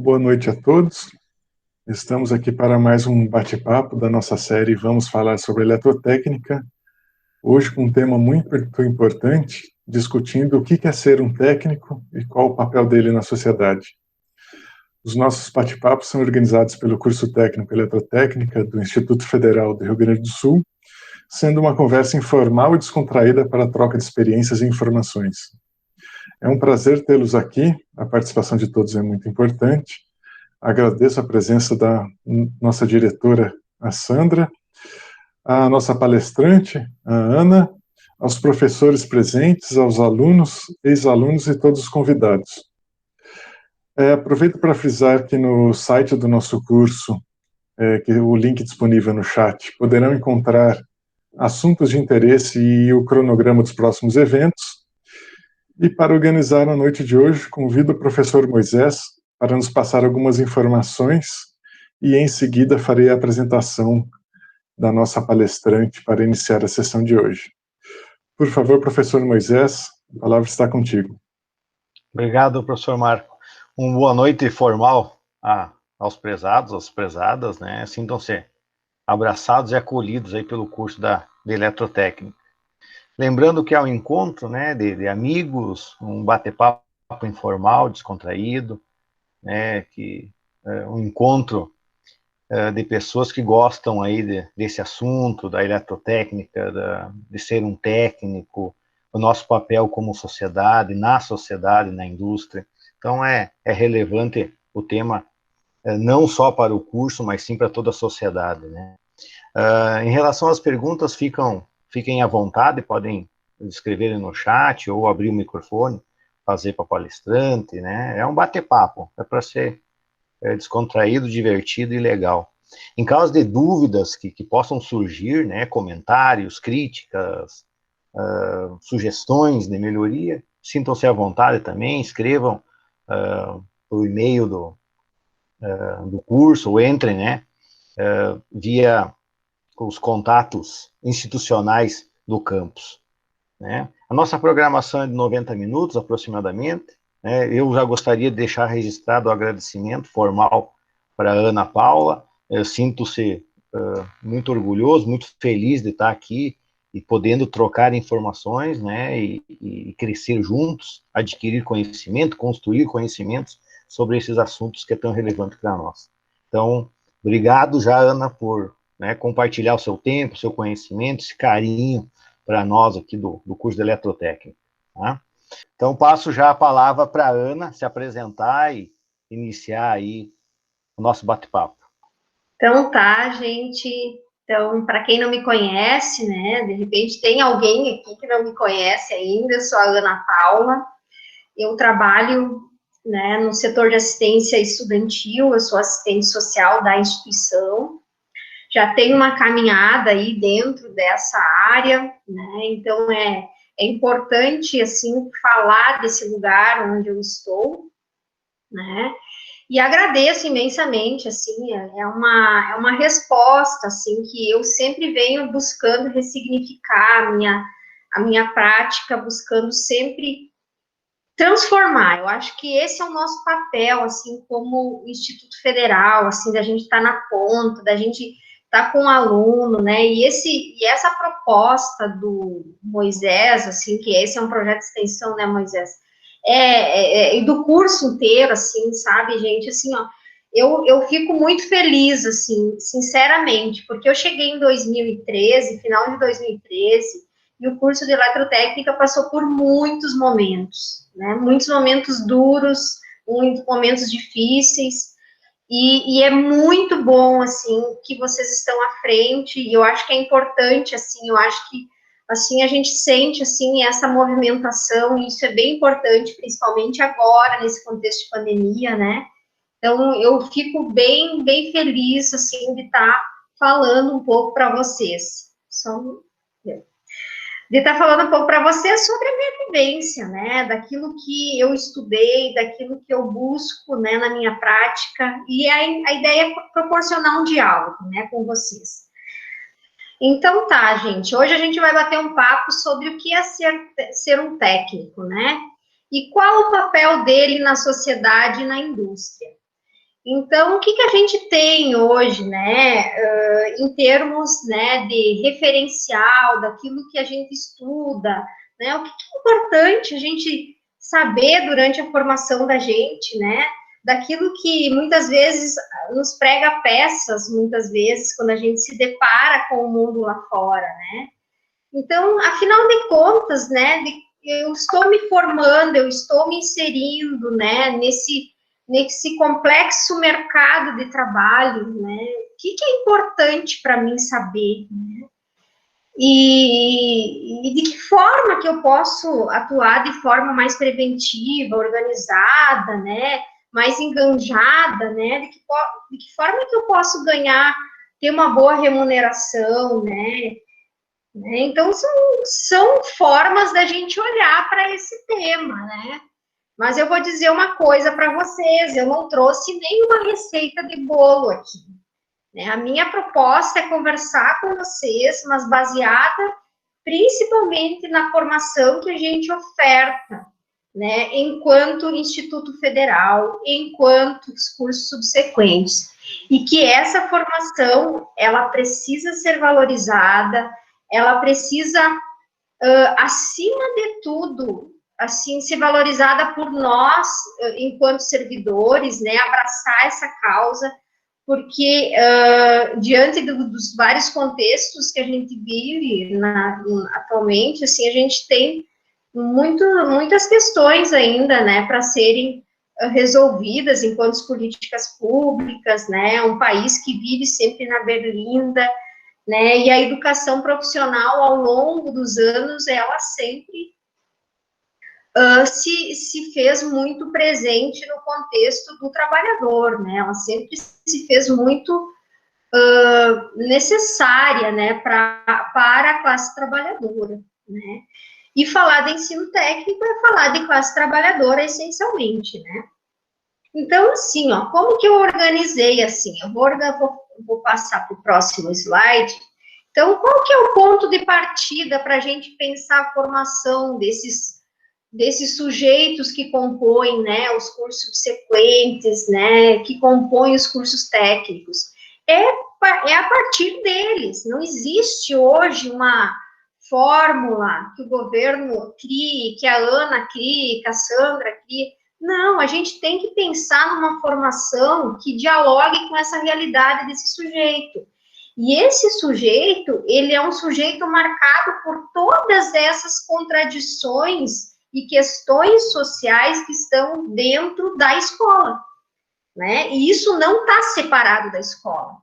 boa noite a todos. Estamos aqui para mais um bate-papo da nossa série Vamos Falar sobre Eletrotécnica, hoje com um tema muito importante, discutindo o que é ser um técnico e qual o papel dele na sociedade. Os nossos bate-papos são organizados pelo curso técnico Eletrotécnica do Instituto Federal do Rio Grande do Sul, sendo uma conversa informal e descontraída para a troca de experiências e informações. É um prazer tê-los aqui, a participação de todos é muito importante. Agradeço a presença da nossa diretora, a Sandra, a nossa palestrante, a Ana, aos professores presentes, aos alunos, ex-alunos e todos os convidados. Aproveito para frisar que no site do nosso curso, que o link disponível no chat, poderão encontrar assuntos de interesse e o cronograma dos próximos eventos. E para organizar a noite de hoje, convido o professor Moisés para nos passar algumas informações e em seguida farei a apresentação da nossa palestrante para iniciar a sessão de hoje. Por favor, professor Moisés, a palavra está contigo. Obrigado, professor Marco. Uma boa noite formal aos prezados, às prezadas, né? Sintam-se abraçados e acolhidos aí pelo curso de Eletrotécnica. Lembrando que é um encontro, né, de amigos, um bate-papo informal, descontraído, né, um encontro de pessoas que gostam aí desse assunto, da eletrotécnica, de ser um técnico, o nosso papel como sociedade, na indústria. Então, é relevante o tema, não só para o curso, mas sim para toda a sociedade, né? Em relação às perguntas, fiquem à vontade, podem escrever no chat ou abrir o microfone, fazer para palestrante, né? É um bate-papo, é para ser descontraído, divertido e legal. Em caso de dúvidas que possam surgir, né, comentários, críticas, sugestões de melhoria, sintam-se à vontade também, escrevam o e-mail do curso, ou entrem, né, via os contatos institucionais do campus, né? A nossa programação é de 90 minutos, aproximadamente, né? Eu já gostaria de deixar registrado o agradecimento formal para a Ana Paula. Eu sinto-se muito orgulhoso, muito feliz de estar aqui e podendo trocar informações, né, e crescer juntos, adquirir conhecimento, construir conhecimentos sobre esses assuntos que é tão relevante para nós. Então, obrigado já, Ana, por, né, compartilhar o seu tempo, o seu conhecimento, esse carinho para nós aqui do curso de Eletrotécnica. Tá? Então, passo já a palavra para a Ana se apresentar e iniciar aí o nosso bate-papo. Então tá, gente. Então, para quem não me conhece, né, de repente tem alguém aqui que não me conhece ainda, eu sou a Ana Paula, eu trabalho, né, no setor de assistência estudantil, eu sou assistente social da instituição, já tenho uma caminhada aí dentro dessa área, né, então é importante, assim, falar desse lugar onde eu estou, né, e agradeço imensamente, assim, é uma resposta, assim, que eu sempre venho buscando ressignificar a minha prática, buscando sempre transformar. Eu acho que esse é o nosso papel, assim, como Instituto Federal, assim, da gente estar na ponta, da gente estar com o aluno, né, e essa proposta do Moisés, assim, que esse é um projeto de extensão, né, Moisés, e do curso inteiro, assim, sabe, gente, assim, ó, eu fico muito feliz, assim, sinceramente, porque eu cheguei em 2013, final de 2013, e o curso de eletrotécnica passou por muitos momentos, né, muitos momentos duros, muitos momentos difíceis, e é muito bom, assim, que vocês estão à frente, e eu acho que é importante, assim, eu acho que assim, a gente sente, assim, essa movimentação, e isso é bem importante, principalmente agora, nesse contexto de pandemia, né? Então, eu fico bem feliz, assim, de estar falando um pouco para vocês. De estar falando um pouco para vocês sobre a minha vivência, né? Daquilo que eu estudei, daquilo que eu busco, né, na minha prática, e a ideia é proporcionar um diálogo, né, com vocês. Então tá, gente, hoje a gente vai bater um papo sobre o que é ser um técnico, né? E qual o papel dele na sociedade e na indústria. Então, o que a gente tem hoje, né, em termos, né, de referencial, daquilo que a gente estuda, né, o que é importante a gente saber durante a formação da gente, né, daquilo que muitas vezes nos prega peças, muitas vezes, quando a gente se depara com o mundo lá fora, né. Então, afinal de contas, né, eu estou me formando, eu estou me inserindo, né, nesse complexo mercado de trabalho, né, o que é importante para mim saber, né, e de que forma que eu posso atuar de forma mais preventiva, organizada, né, mais enganjada, né, de que forma que eu posso ganhar, ter uma boa remuneração, né. Então, são formas da gente olhar para esse tema, né? Mas eu vou dizer uma coisa para vocês, eu não trouxe nenhuma receita de bolo aqui, né? A minha proposta é conversar com vocês, mas baseada principalmente na formação que a gente oferta, né? Enquanto Instituto Federal, enquanto os cursos subsequentes. E que essa formação, ela precisa ser valorizada, ela precisa, acima de tudo, assim, ser valorizada por nós, enquanto servidores, né, abraçar essa causa, porque, diante dos vários contextos que a gente vive atualmente, assim, a gente tem muitas questões ainda, né, para serem resolvidas enquanto políticas públicas, né, um país que vive sempre na berlinda, né, e a educação profissional, ao longo dos anos, ela sempre se fez muito presente no contexto do trabalhador, né, ela sempre se fez muito necessária, né, para a classe trabalhadora, né, e falar de ensino técnico é falar de classe trabalhadora, essencialmente, né. Então, assim, ó, como que eu organizei, assim, eu vou passar para o próximo slide. Então, qual que é o ponto de partida para a gente pensar a formação desses sujeitos que compõem, né, os cursos subsequentes, né, que compõem os cursos técnicos? É a partir deles. Não existe hoje uma fórmula que o governo crie, que a Ana crie, que a Sandra crie. Não, a gente tem que pensar numa formação que dialogue com essa realidade desse sujeito. E esse sujeito, ele é um sujeito marcado por todas essas contradições e questões sociais que estão dentro da escola, né? E isso não está separado da escola,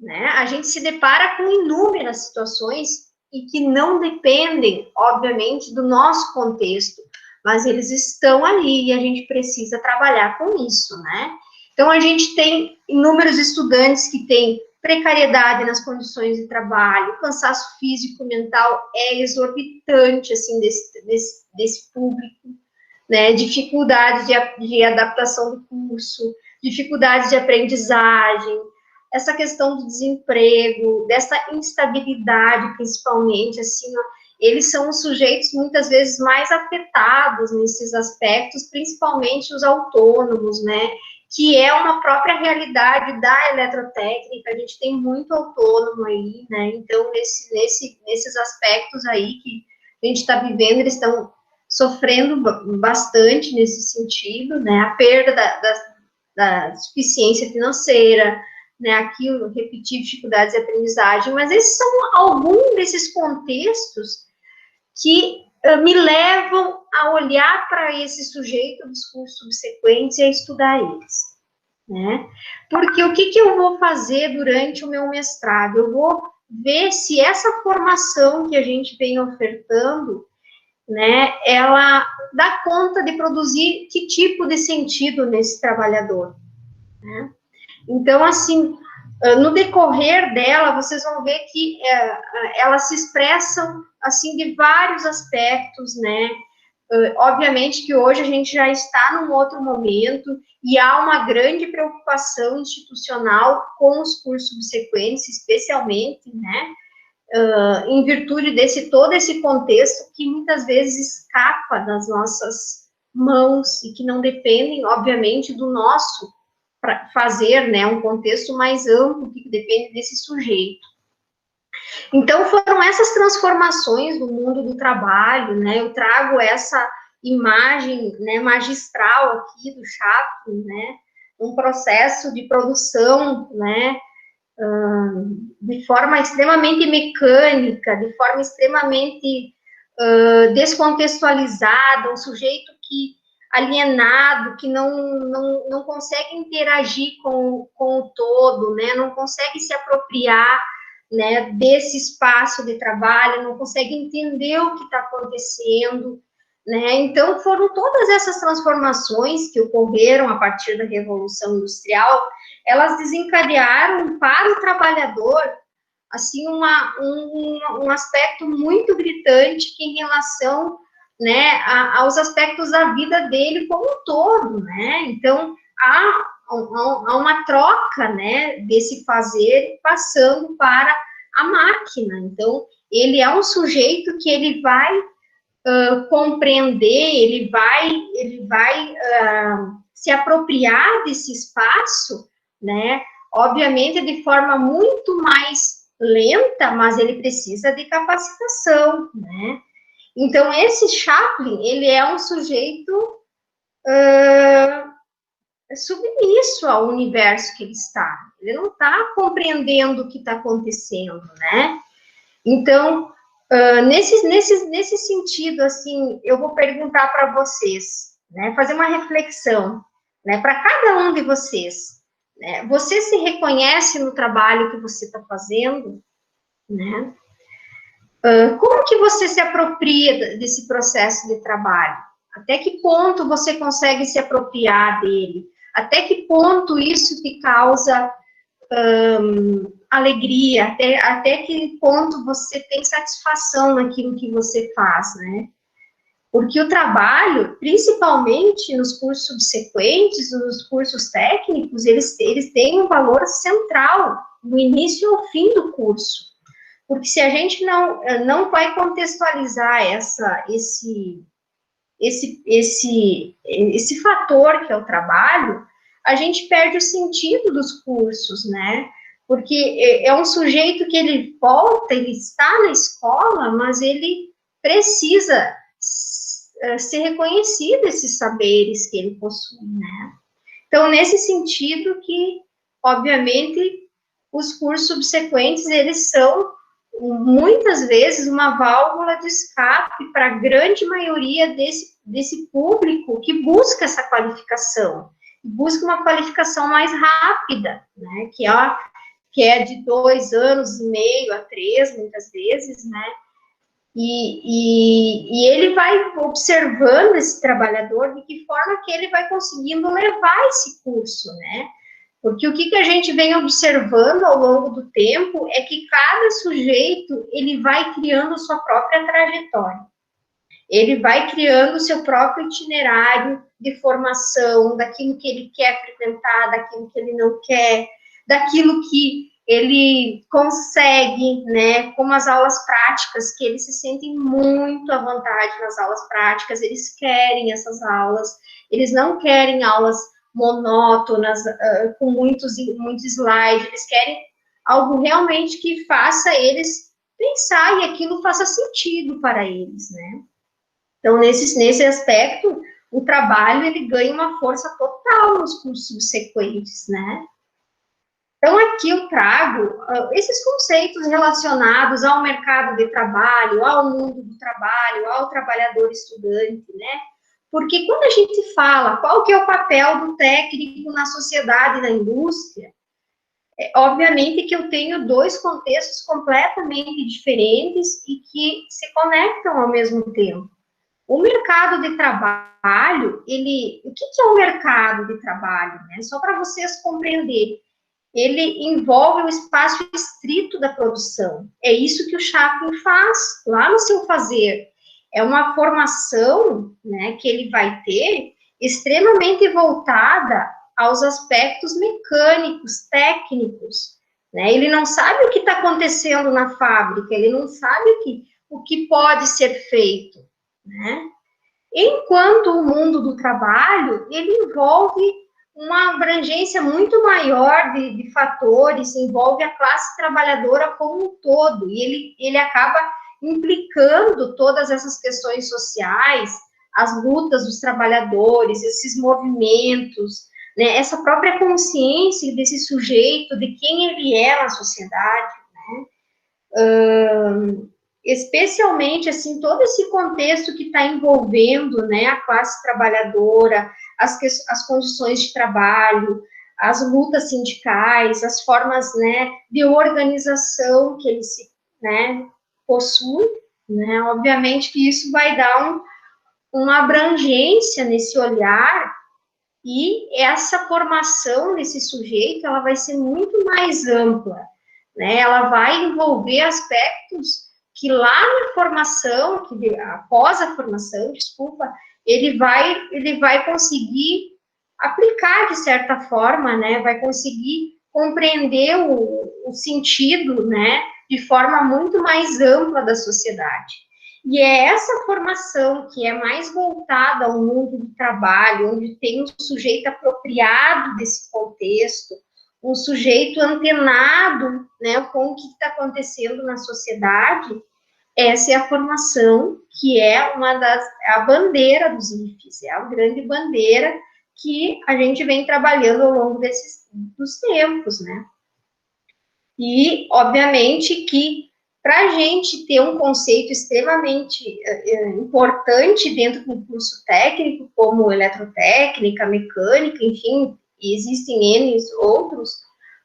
né? A gente se depara com inúmeras situações e que não dependem, obviamente, do nosso contexto, mas eles estão ali e a gente precisa trabalhar com isso, né? Então, a gente tem inúmeros estudantes que têm precariedade nas condições de trabalho, cansaço físico, mental é exorbitante, assim, desse público, né? Dificuldades de adaptação do curso, dificuldades de aprendizagem, essa questão do desemprego, dessa instabilidade, principalmente, assim, ó, eles são os sujeitos, muitas vezes, mais afetados nesses aspectos, principalmente os autônomos, né, que é uma própria realidade da eletrotécnica, a gente tem muito autônomo aí, né, então, nesses aspectos aí que a gente está vivendo, eles estão sofrendo bastante nesse sentido, né, a perda da suficiência financeira, né, aquilo, repetir dificuldades de aprendizagem, mas esses são alguns desses contextos que me levam a olhar para esse sujeito dos cursos subsequentes e a estudar eles, né? Porque o que eu vou fazer durante o meu mestrado? Eu vou ver se essa formação que a gente vem ofertando, né, ela dá conta de produzir que tipo de sentido nesse trabalhador, né? Então, assim, no decorrer dela, vocês vão ver que elas se expressam, assim, de vários aspectos, né? Obviamente que hoje a gente já está num outro momento e há uma grande preocupação institucional com os cursos subsequentes, especialmente, né? Em virtude todo esse contexto que muitas vezes escapa das nossas mãos e que não dependem, obviamente, do nosso fazer, né, um contexto mais amplo, que depende desse sujeito. Então, foram essas transformações no mundo do trabalho, né, eu trago essa imagem, né, magistral aqui do Chaplin, né, um processo de produção, né, de forma extremamente mecânica, de forma extremamente descontextualizada, um sujeito que alienado, que não consegue interagir com o todo, né, não consegue se apropriar, né, desse espaço de trabalho, não consegue entender o que está acontecendo, né, então foram todas essas transformações que ocorreram a partir da Revolução Industrial, elas desencadearam para o trabalhador, assim, um aspecto muito gritante em relação, né, aos aspectos da vida dele como um todo, né, então há uma troca, né, desse fazer passando para a máquina, então ele é um sujeito que ele vai compreender, ele vai se apropriar desse espaço, né, obviamente de forma muito mais lenta, mas ele precisa de capacitação, né, então esse Chaplin, ele é um sujeito submisso ao universo que ele está, ele não está compreendendo o que está acontecendo, né, então, nesse sentido, assim, eu vou perguntar para vocês, né, fazer uma reflexão, né, para cada um de vocês, né, você se reconhece no trabalho que você está fazendo, né, como que você se apropria desse processo de trabalho? Até que ponto você consegue se apropriar dele? Até que ponto isso te causa alegria, até que ponto você tem satisfação naquilo que você faz, né? Porque o trabalho, principalmente nos cursos subsequentes, nos cursos técnicos, eles têm um valor central no início ao fim do curso. Porque se a gente não vai contextualizar esse fator que é o trabalho, a gente perde o sentido dos cursos, né? Porque é um sujeito que ele volta, ele está na escola, mas ele precisa ser reconhecido esses saberes que ele possui, né? Então, nesse sentido que, obviamente, os cursos subsequentes, eles são, muitas vezes, uma válvula de escape para a grande maioria desse público que busca essa qualificação, busca uma qualificação mais rápida, né, que é de 2 anos e meio a 3, muitas vezes, né, e ele vai observando esse trabalhador de que forma que ele vai conseguindo levar esse curso, né, porque o que a gente vem observando ao longo do tempo é que cada sujeito, ele vai criando sua própria trajetória. Ele vai criando o seu próprio itinerário de formação, daquilo que ele quer frequentar, daquilo que ele não quer, daquilo que ele consegue, né, como as aulas práticas, que eles se sentem muito à vontade nas aulas práticas, eles querem essas aulas, eles não querem aulas monótonas, com muitos slides, eles querem algo realmente que faça eles pensar e aquilo faça sentido para eles, né? Então, nesse aspecto, o trabalho, ele ganha uma força total nos cursos subsequentes, né? Então, aqui eu trago esses conceitos relacionados ao mercado de trabalho, ao mundo do trabalho, ao trabalhador estudante, né? Porque quando a gente fala qual que é o papel do técnico na sociedade e na indústria, obviamente que eu tenho 2 contextos completamente diferentes e que se conectam ao mesmo tempo. O mercado de trabalho, o que é o mercado de trabalho, né? Só para vocês compreenderem, ele envolve o espaço estrito da produção. É isso que o Chaplin faz lá no seu fazer. É uma formação, né, que ele vai ter extremamente voltada aos aspectos mecânicos, técnicos, né? Ele não sabe o que está acontecendo na fábrica, ele não sabe o que pode ser feito, né? Enquanto o mundo do trabalho, ele envolve uma abrangência muito maior de fatores, envolve a classe trabalhadora como um todo, e ele acaba implicando todas essas questões sociais, as lutas dos trabalhadores, esses movimentos, né, essa própria consciência desse sujeito, de quem ele é na sociedade, especialmente, assim, todo esse contexto que está envolvendo, né, a classe trabalhadora, as condições de trabalho, as lutas sindicais, as formas, né, de organização que ele né, possui, né, obviamente que isso vai dar uma abrangência nesse olhar, e essa formação desse sujeito, ela vai ser muito mais ampla, né, ela vai envolver aspectos que lá na formação, que após a formação, desculpa, ele vai conseguir aplicar de certa forma, né, vai conseguir compreender o sentido, né, de forma muito mais ampla da sociedade. E é essa formação que é mais voltada ao mundo do trabalho, onde tem um sujeito apropriado desse contexto, um sujeito antenado, né, com o que está acontecendo na sociedade. Essa é a formação que é a bandeira dos IFES, é a grande bandeira que a gente vem trabalhando ao longo dos tempos, né? E, obviamente, que para a gente ter um conceito extremamente importante dentro do curso técnico, como eletrotécnica, mecânica, enfim, e existem N outros,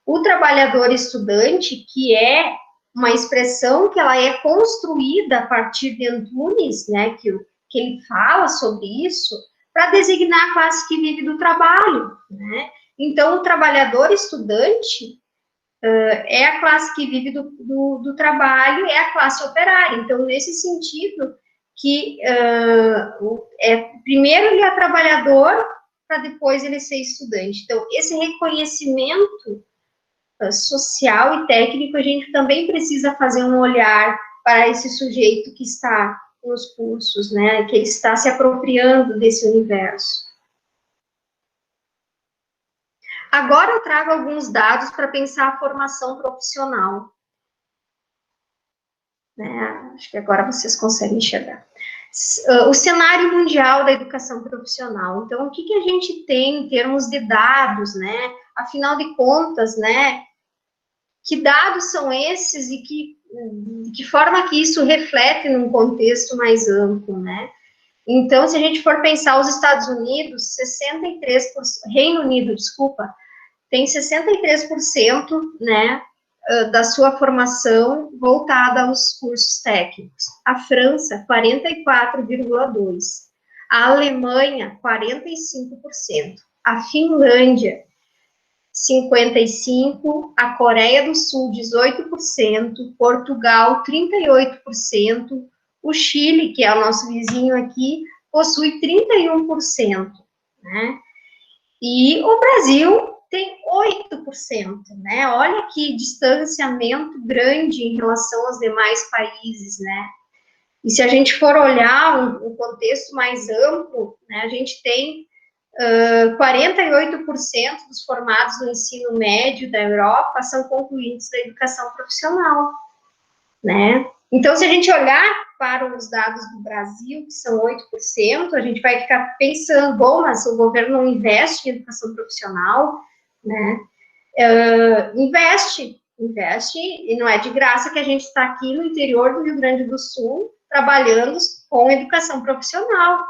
o trabalhador estudante, que é uma expressão que ela é construída a partir de Antunes, né, que ele fala sobre isso, para designar a classe que vive do trabalho, né? Então, o trabalhador estudante é a classe que vive do trabalho, é a classe operária. Então, nesse sentido, que primeiro ele é trabalhador, para depois ele ser estudante. Então, esse reconhecimento social e técnico, a gente também precisa fazer um olhar para esse sujeito que está nos cursos, né, que ele está se apropriando desse universo. Agora eu trago alguns dados para pensar a formação profissional. Né? Acho que agora vocês conseguem enxergar. O cenário mundial da educação profissional. Então, o que a gente tem em termos de dados, né? Afinal de contas, né? Que dados são esses e de que forma que isso reflete num contexto mais amplo, né? Então, se a gente for pensar os Estados Unidos, 63%, Reino Unido, desculpa, tem 63%, né, da sua formação voltada aos cursos técnicos. A França, 44,2%. A Alemanha, 45%. A Finlândia, 55%. A Coreia do Sul, 18%. Portugal, 38%. O Chile, que é o nosso vizinho aqui, possui 31%. Né? E o Brasil tem 8%, né? Olha que distanciamento grande em relação aos demais países, né? E se a gente for olhar um contexto mais amplo, né, a gente tem 48% dos formados no ensino médio da Europa são concluintes da educação profissional, né? Então, se a gente olhar para os dados do Brasil, que são 8%, a gente vai ficar pensando, bom, mas o governo não investe em educação profissional, né? Investe, e não é de graça que a gente está aqui no interior do Rio Grande do Sul, trabalhando com educação profissional.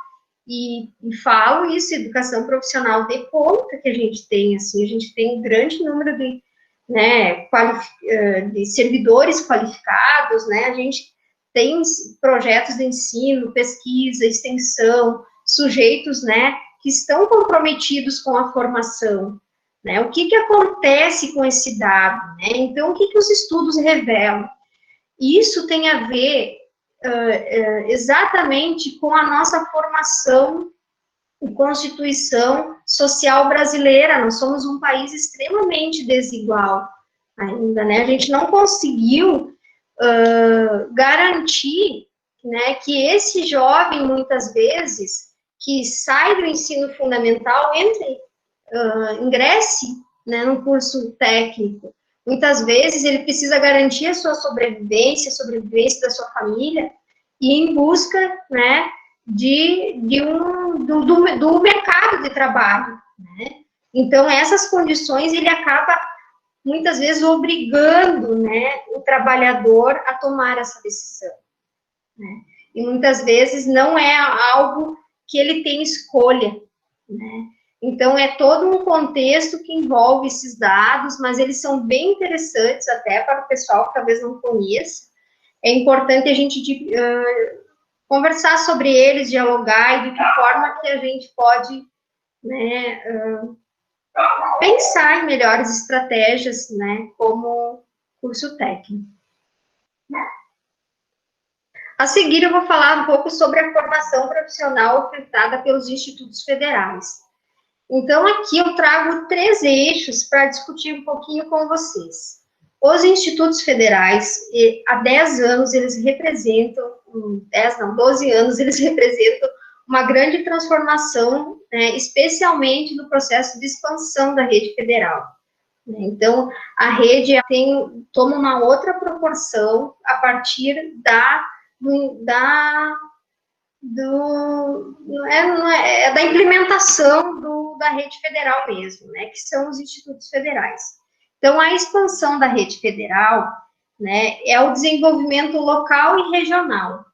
E falo isso, educação profissional de ponta que a gente tem, assim, a gente tem um grande número de, né, de servidores qualificados, né, a gente tem projetos de ensino, pesquisa, extensão, sujeitos, né, que estão comprometidos com a formação, né, o que acontece com esse dado, né, então, o que os estudos revelam? Isso tem a ver exatamente com a nossa formação e constituição social brasileira. Nós somos um país extremamente desigual ainda, né? A gente não conseguiu garantir, né, que esse jovem, muitas vezes, que sai do ensino fundamental, entre ingresse, né, num curso técnico. Muitas vezes ele precisa garantir a sua sobrevivência, a sobrevivência da sua família, e em busca, né, do mercado de trabalho, né? Então, essas condições, ele acaba, muitas vezes, obrigando, né, o trabalhador a tomar essa decisão, né? E muitas vezes não é algo que ele tem escolha, né? Então, é todo um contexto que envolve esses dados, mas eles são bem interessantes até para o pessoal que talvez não conheça. É importante a gente conversar sobre eles, dialogar e de que forma que a gente pode, né, pensar em melhores estratégias, né, como curso técnico. A seguir, eu vou falar um pouco sobre a formação profissional ofertada pelos institutos federais. Então, aqui eu trago 3 eixos para discutir um pouquinho com vocês. Os institutos federais, há 10 anos, eles representam, 12 anos, eles representam uma grande transformação, né, especialmente no processo de expansão da rede federal. Então, a rede toma uma outra proporção a partir da implementação da rede federal mesmo, né, que são os institutos federais. Então, a expansão da rede federal, né, é o desenvolvimento local e regional.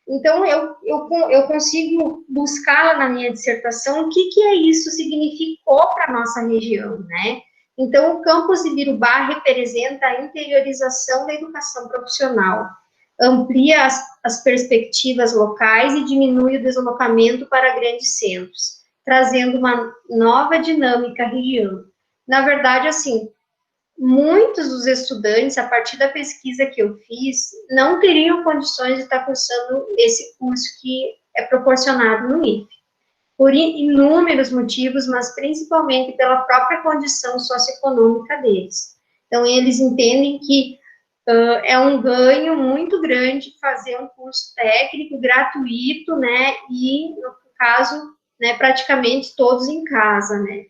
Então, eu consigo buscar na minha dissertação o que isso significou para a nossa região, né? Então, o campus de Birubá representa a interiorização da educação profissional, amplia as perspectivas locais e diminui o deslocamento para grandes centros, trazendo uma nova dinâmica à região. Na verdade, assim, muitos dos estudantes, a partir da pesquisa que eu fiz, não teriam condições de estar cursando esse curso que é proporcionado no IFE, por inúmeros motivos, mas principalmente pela própria condição socioeconômica deles. Então, eles entendem que é um ganho muito grande fazer um curso técnico gratuito, né, e, no caso, né, praticamente todos em casa, né.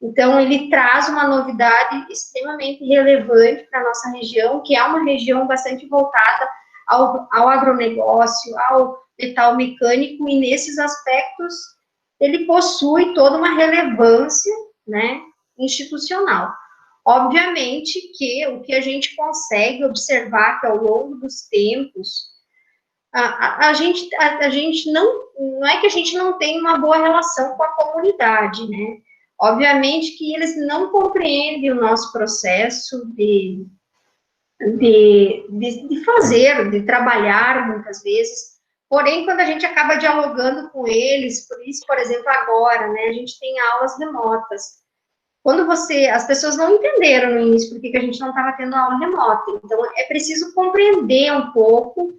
Então, ele traz uma novidade extremamente relevante para a nossa região, que é uma região bastante voltada ao agronegócio, ao metal mecânico, e nesses aspectos ele possui toda uma relevância, né, institucional. Obviamente que o que a gente consegue observar que ao longo dos tempos, a gente não é que a gente não tem uma boa relação com a comunidade, né? Obviamente que eles não compreendem o nosso processo de fazer, de trabalhar muitas vezes, porém, quando a gente acaba dialogando com eles, por isso, por exemplo, agora, né, a gente tem aulas remotas. Quando as pessoas não entenderam no início por que a gente não estava tendo aula remota, então é preciso compreender um pouco,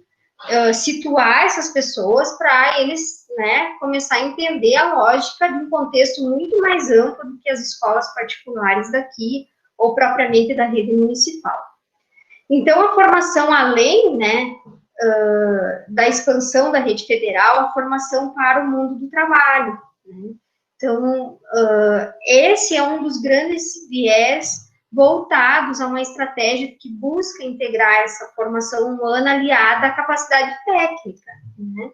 situar essas pessoas para eles, né, começar a entender a lógica de um contexto muito mais amplo do que as escolas particulares daqui, ou propriamente da rede municipal. Então, a formação além, né, da expansão da rede federal, a formação para o mundo do trabalho, né? Então, esse é um dos grandes viés voltados a uma estratégia que busca integrar essa formação humana aliada à capacidade técnica, né?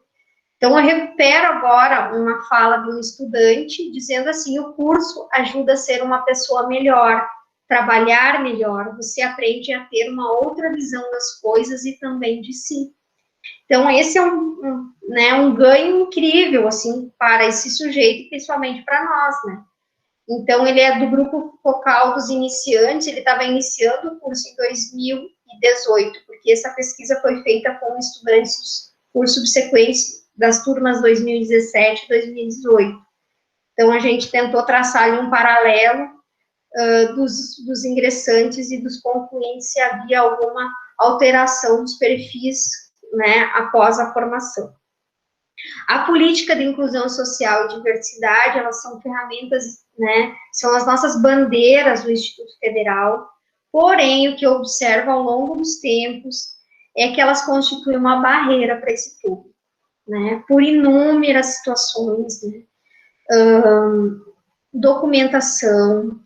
Então, eu recupero agora uma fala de um estudante dizendo assim: o curso ajuda a ser uma pessoa melhor, trabalhar melhor, você aprende a ter uma outra visão das coisas e também de si. Então, esse é um ganho incrível, assim, para esse sujeito, principalmente para nós, né? Então, ele é do grupo focal dos iniciantes, ele estava iniciando o curso em 2018, porque essa pesquisa foi feita com estudantes por subsequência das turmas 2017 e 2018. Então, a gente tentou traçar ali um paralelo dos ingressantes e dos concluintes, se havia alguma alteração dos perfis, né, após a formação. A política de inclusão social e diversidade, elas são ferramentas, né, são as nossas bandeiras do Instituto Federal, porém, o que eu observo ao longo dos tempos é que elas constituem uma barreira para esse público, né, por inúmeras situações, né. documentação,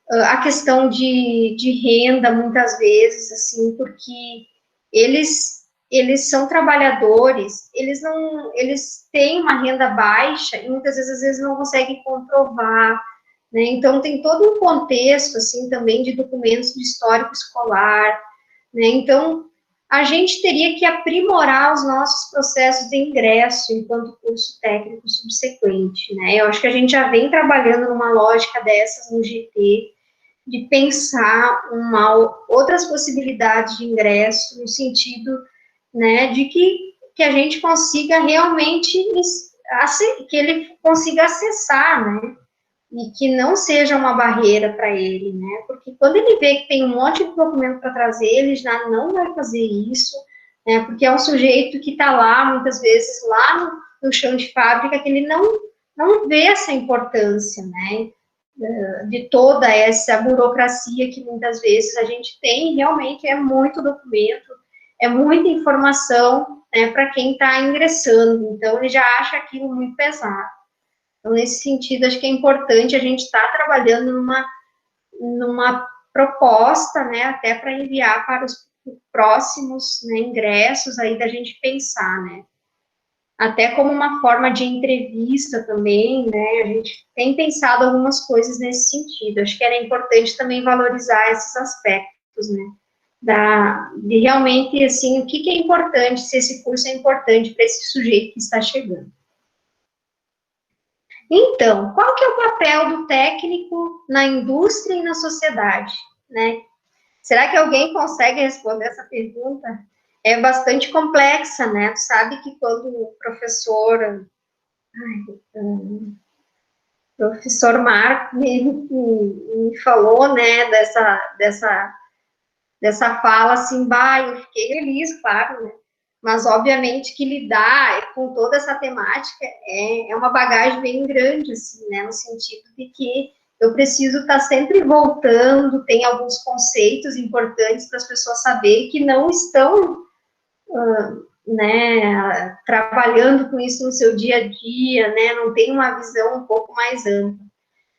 a questão de renda, muitas vezes, assim, porque eles são trabalhadores, eles têm uma renda baixa e muitas vezes, às vezes não conseguem comprovar, né? Então, tem todo um contexto, assim, também de documentos de histórico escolar, né? Então, a gente teria que aprimorar os nossos processos de ingresso enquanto curso técnico subsequente, né? Eu acho que a gente já vem trabalhando numa lógica dessas no GT, de pensar outras possibilidades de ingresso, no sentido, né, de que a gente consiga realmente, que ele consiga acessar, né, e que não seja uma barreira para ele, né, porque quando ele vê que tem um monte de documento para trazer, ele já não vai fazer isso, né, porque é um sujeito que está lá, muitas vezes, lá no chão de fábrica, que ele não vê essa importância, né, de toda essa burocracia que muitas vezes a gente tem, realmente é muito documento, é muita informação, né, para quem está ingressando, então ele já acha aquilo muito pesado. Então, nesse sentido, acho que é importante a gente estar trabalhando numa proposta, né, até para enviar para os próximos, né, ingressos aí da gente pensar, né, até como uma forma de entrevista também, né, a gente tem pensado algumas coisas nesse sentido, acho que era importante também valorizar esses aspectos, né, de realmente, assim, o que é importante, se esse curso é importante para esse sujeito que está chegando. Então, qual que é o papel do técnico na indústria e na sociedade, né? Será que alguém consegue responder essa pergunta? É bastante complexa, né? Tu sabe que quando o professor Marco me falou, né, dessa fala, assim, eu fiquei feliz, claro, né? Mas, obviamente, que lidar com toda essa temática é uma bagagem bem grande, assim, né? No sentido de que eu preciso estar sempre voltando, tem alguns conceitos importantes para as pessoas saberem que não estão, né, trabalhando com isso no seu dia a dia, né? Não tem uma visão um pouco mais ampla.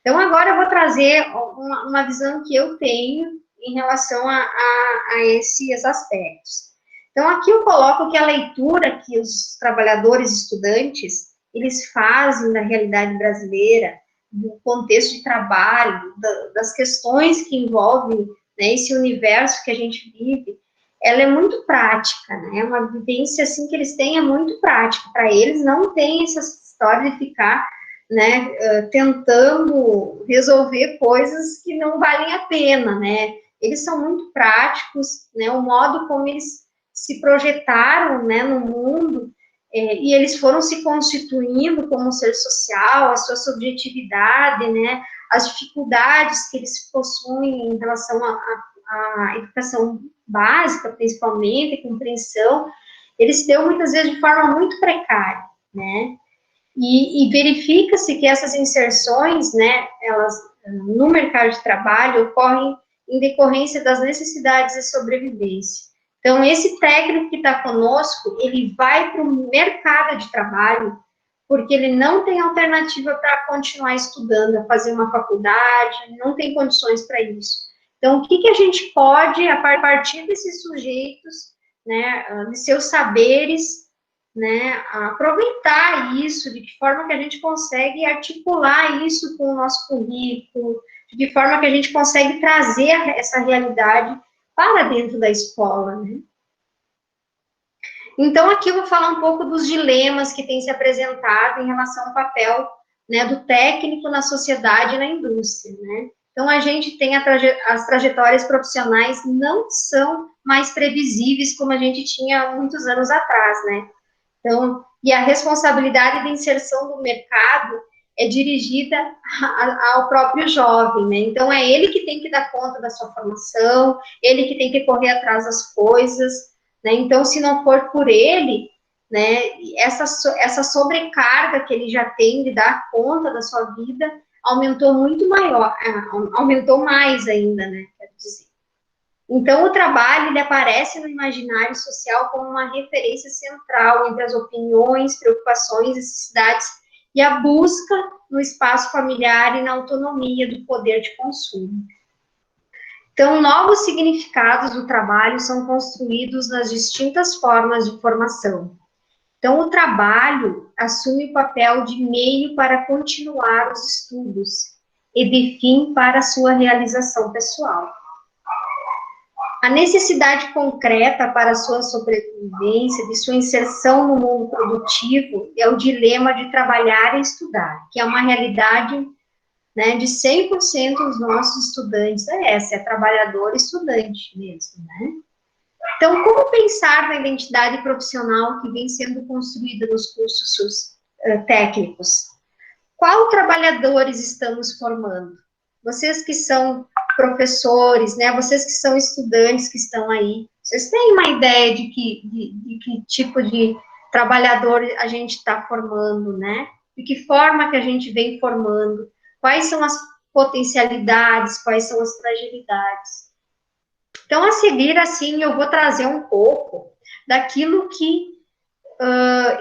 Então, agora eu vou trazer uma visão que eu tenho em relação a esses aspectos. Então, aqui eu coloco que a leitura que os trabalhadores estudantes, eles fazem da realidade brasileira, do contexto de trabalho, das questões que envolvem, né, esse universo que a gente vive, ela é muito prática, né, é uma vivência, assim, que eles têm, é muito prática. Para eles, não tem essa história de ficar, né, tentando resolver coisas que não valem a pena, né, eles são muito práticos, né, o modo como eles se projetaram, né, no mundo, e eles foram se constituindo como um ser social, a sua subjetividade, né, as dificuldades que eles possuem em relação à educação básica, principalmente, a compreensão, eles se dão muitas vezes de forma muito precária, né, e verifica-se que essas inserções, né, elas, no mercado de trabalho, ocorrem em decorrência das necessidades de sobrevivência. Então, esse técnico que está conosco, ele vai para o mercado de trabalho, porque ele não tem alternativa para continuar estudando, fazer uma faculdade, não tem condições para isso. Então, o que a gente pode, a partir desses sujeitos, né, de seus saberes, né, aproveitar isso, de que forma que a gente consegue articular isso com o nosso currículo, de que forma que a gente consegue trazer essa realidade para dentro da escola, né? Então, aqui eu vou falar um pouco dos dilemas que têm se apresentado em relação ao papel, né, do técnico na sociedade e na indústria, né? Então, a gente tem as trajetórias profissionais não são mais previsíveis como a gente tinha há muitos anos atrás, né? Então, e a responsabilidade de inserção do mercado é dirigida ao próprio jovem, né? Então, é ele que tem que dar conta da sua formação, ele que tem que correr atrás das coisas, né? Então, se não for por ele, né, essa sobrecarga que ele já tem de dar conta da sua vida aumentou muito maior, aumentou mais ainda, né? Quero dizer. Então, o trabalho, ele aparece no imaginário social como uma referência central entre as opiniões, preocupações, necessidades e a busca no espaço familiar e na autonomia do poder de consumo. Então, novos significados do trabalho são construídos nas distintas formas de formação. Então, o trabalho assume o papel de meio para continuar os estudos e de fim para a sua realização pessoal. A necessidade concreta para a sua sobrevivência, de sua inserção no mundo produtivo, é o dilema de trabalhar e estudar, que é uma realidade, né, de 100% dos nossos estudantes. É trabalhador e estudante mesmo, né? Então, como pensar na identidade profissional que vem sendo construída nos cursos técnicos? Qual trabalhadores estamos formando? Vocês que são professores, né? Vocês que são estudantes que estão aí, vocês têm uma ideia de que tipo de trabalhador a gente está formando, né? De que forma que a gente vem formando? Quais são as potencialidades? Quais são as fragilidades? Então, a seguir, assim, eu vou trazer um pouco daquilo que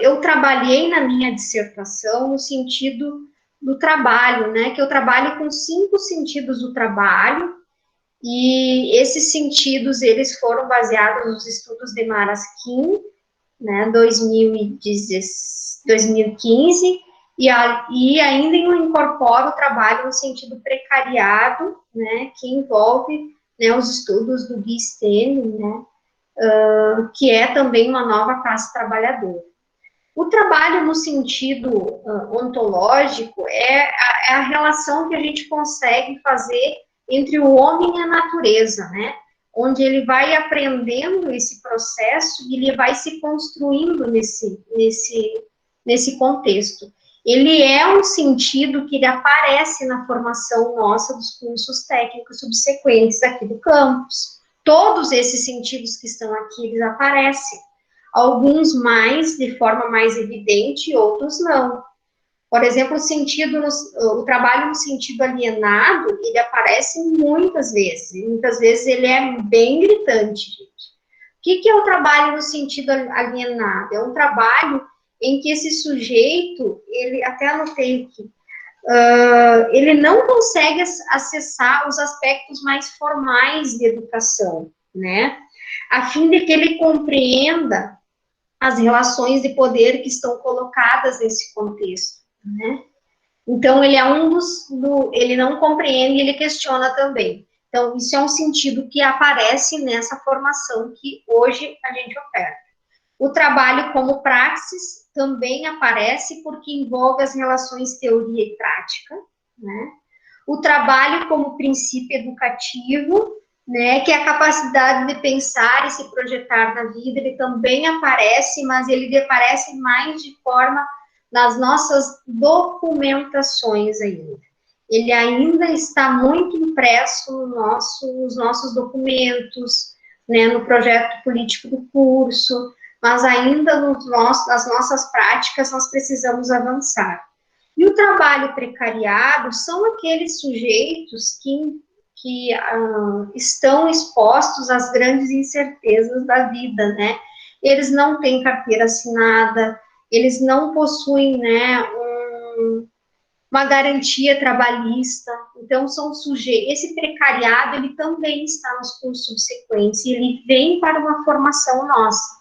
eu trabalhei na minha dissertação no sentido do trabalho, né? Que eu trabalho com 5 sentidos do trabalho, e esses sentidos, eles foram baseados nos estudos de Maraskin, né, 2015, e ainda eu incorporo o trabalho no sentido precariado, né, que envolve, né, os estudos do Guy Steenle, né, que é também uma nova classe trabalhadora. O trabalho no sentido ontológico é a relação que a gente consegue fazer entre o homem e a natureza, né? Onde ele vai aprendendo esse processo e ele vai se construindo nesse contexto. Ele é um sentido que ele aparece na formação nossa dos cursos técnicos subsequentes aqui do campus. Todos esses sentidos que estão aqui, eles aparecem. Alguns mais, de forma mais evidente, outros não. Por exemplo, o trabalho no sentido alienado, ele aparece muitas vezes ele é bem gritante, gente. O que é o trabalho no sentido alienado? É um trabalho em que esse sujeito, ele, até anotei aqui, ele não consegue acessar os aspectos mais formais de educação, né? A fim de que ele compreenda as relações de poder que estão colocadas nesse contexto, né? Então, ele é ele não compreende, ele questiona também. Então, isso é um sentido que aparece nessa formação que hoje a gente oferta. O trabalho como praxis também aparece porque envolve as relações teoria e prática, né? O trabalho como princípio educativo, né, que é a capacidade de pensar e se projetar na vida, ele também aparece, mas ele aparece mais de forma nas nossas documentações ainda. Ele ainda está muito impresso nos nossos documentos, né, no projeto político do curso, mas ainda nas nossas práticas nós precisamos avançar. E o trabalho precariado são aqueles sujeitos que estão expostos às grandes incertezas da vida, né? Eles não têm carteira assinada, eles não possuem, né, uma garantia trabalhista, então são sujeitos. Esse precariado, ele também está nos cursos subsequentes, e ele vem para uma formação nossa,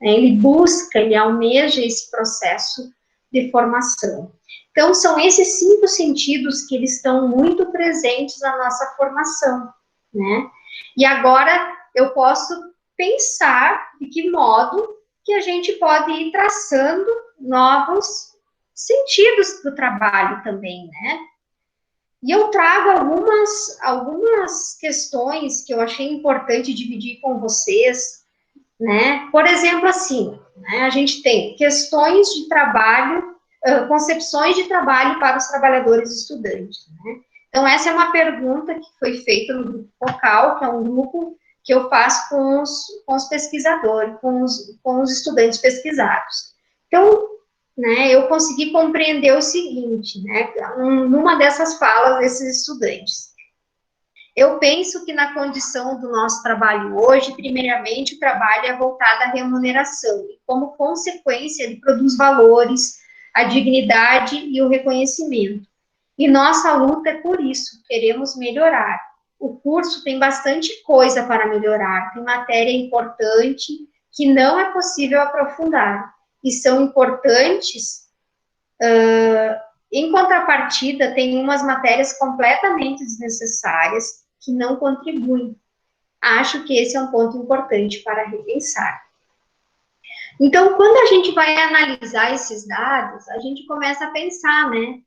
né? Ele busca, ele almeja esse processo de formação. Então, são esses 5 sentidos que eles estão muito presentes na nossa formação, né? E agora, eu posso pensar de que modo que a gente pode ir traçando novos sentidos do trabalho também, né? E eu trago algumas questões que eu achei importante dividir com vocês, né? Por exemplo, assim, né, a gente tem questões de trabalho, concepções de trabalho para os trabalhadores estudantes, né? Então, essa é uma pergunta que foi feita no grupo focal, que é um grupo que eu faço com os pesquisadores, com os estudantes pesquisados. Então, né, eu consegui compreender o seguinte, né, numa dessas falas desses estudantes. Eu penso que na condição do nosso trabalho hoje, primeiramente, o trabalho é voltado à remuneração, e como consequência, ele produz valores, a dignidade e o reconhecimento. E nossa luta é por isso, queremos melhorar. O curso tem bastante coisa para melhorar, tem matéria importante que não é possível aprofundar, e são importantes, em contrapartida, tem umas matérias completamente desnecessárias que não contribuem. Acho que esse é um ponto importante para repensar. Então, quando a gente vai analisar esses dados, a gente começa a pensar, né?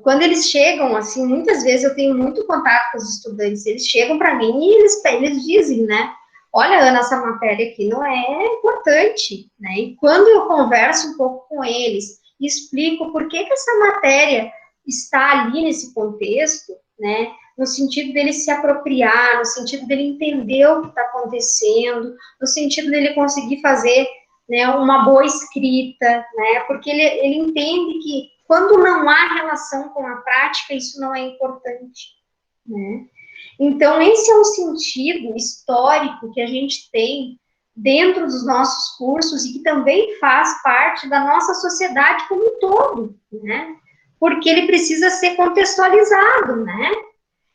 Quando eles chegam, assim, muitas vezes eu tenho muito contato com os estudantes, eles chegam para mim e eles dizem, né? Olha, Ana, essa matéria aqui não é importante, né? E quando eu converso um pouco com eles e explico por que essa matéria está ali nesse contexto, né? No sentido dele se apropriar, no sentido dele entender o que está acontecendo, no sentido dele conseguir fazer, né, uma boa escrita, né? Porque ele entende que quando não há relação com a prática, isso não é importante, né? Então, esse é um sentido histórico que a gente tem dentro dos nossos cursos e que também faz parte da nossa sociedade como um todo, né? Porque ele precisa ser contextualizado, né?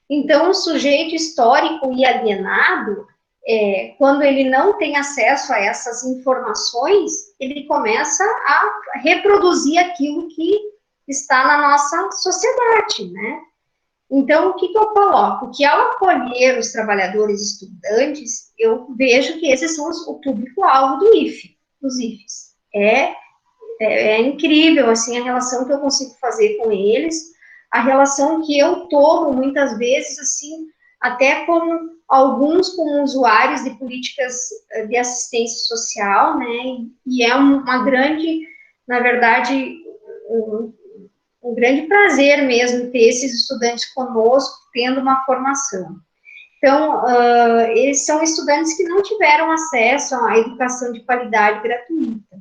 Então, o sujeito histórico e alienado, quando ele não tem acesso a essas informações, ele começa a reproduzir aquilo que está na nossa sociedade, né? Então, o que eu coloco? Que ao acolher os trabalhadores estudantes, eu vejo que esses são o público-alvo do IFE, dos IFES. É incrível, assim, a relação que eu consigo fazer com eles, a relação que eu tomo, muitas vezes, assim, até com alguns como usuários de políticas de assistência social, né, e é uma grande, na verdade, um grande prazer mesmo ter esses estudantes conosco, tendo uma formação. Então, eles são estudantes que não tiveram acesso à educação de qualidade gratuita.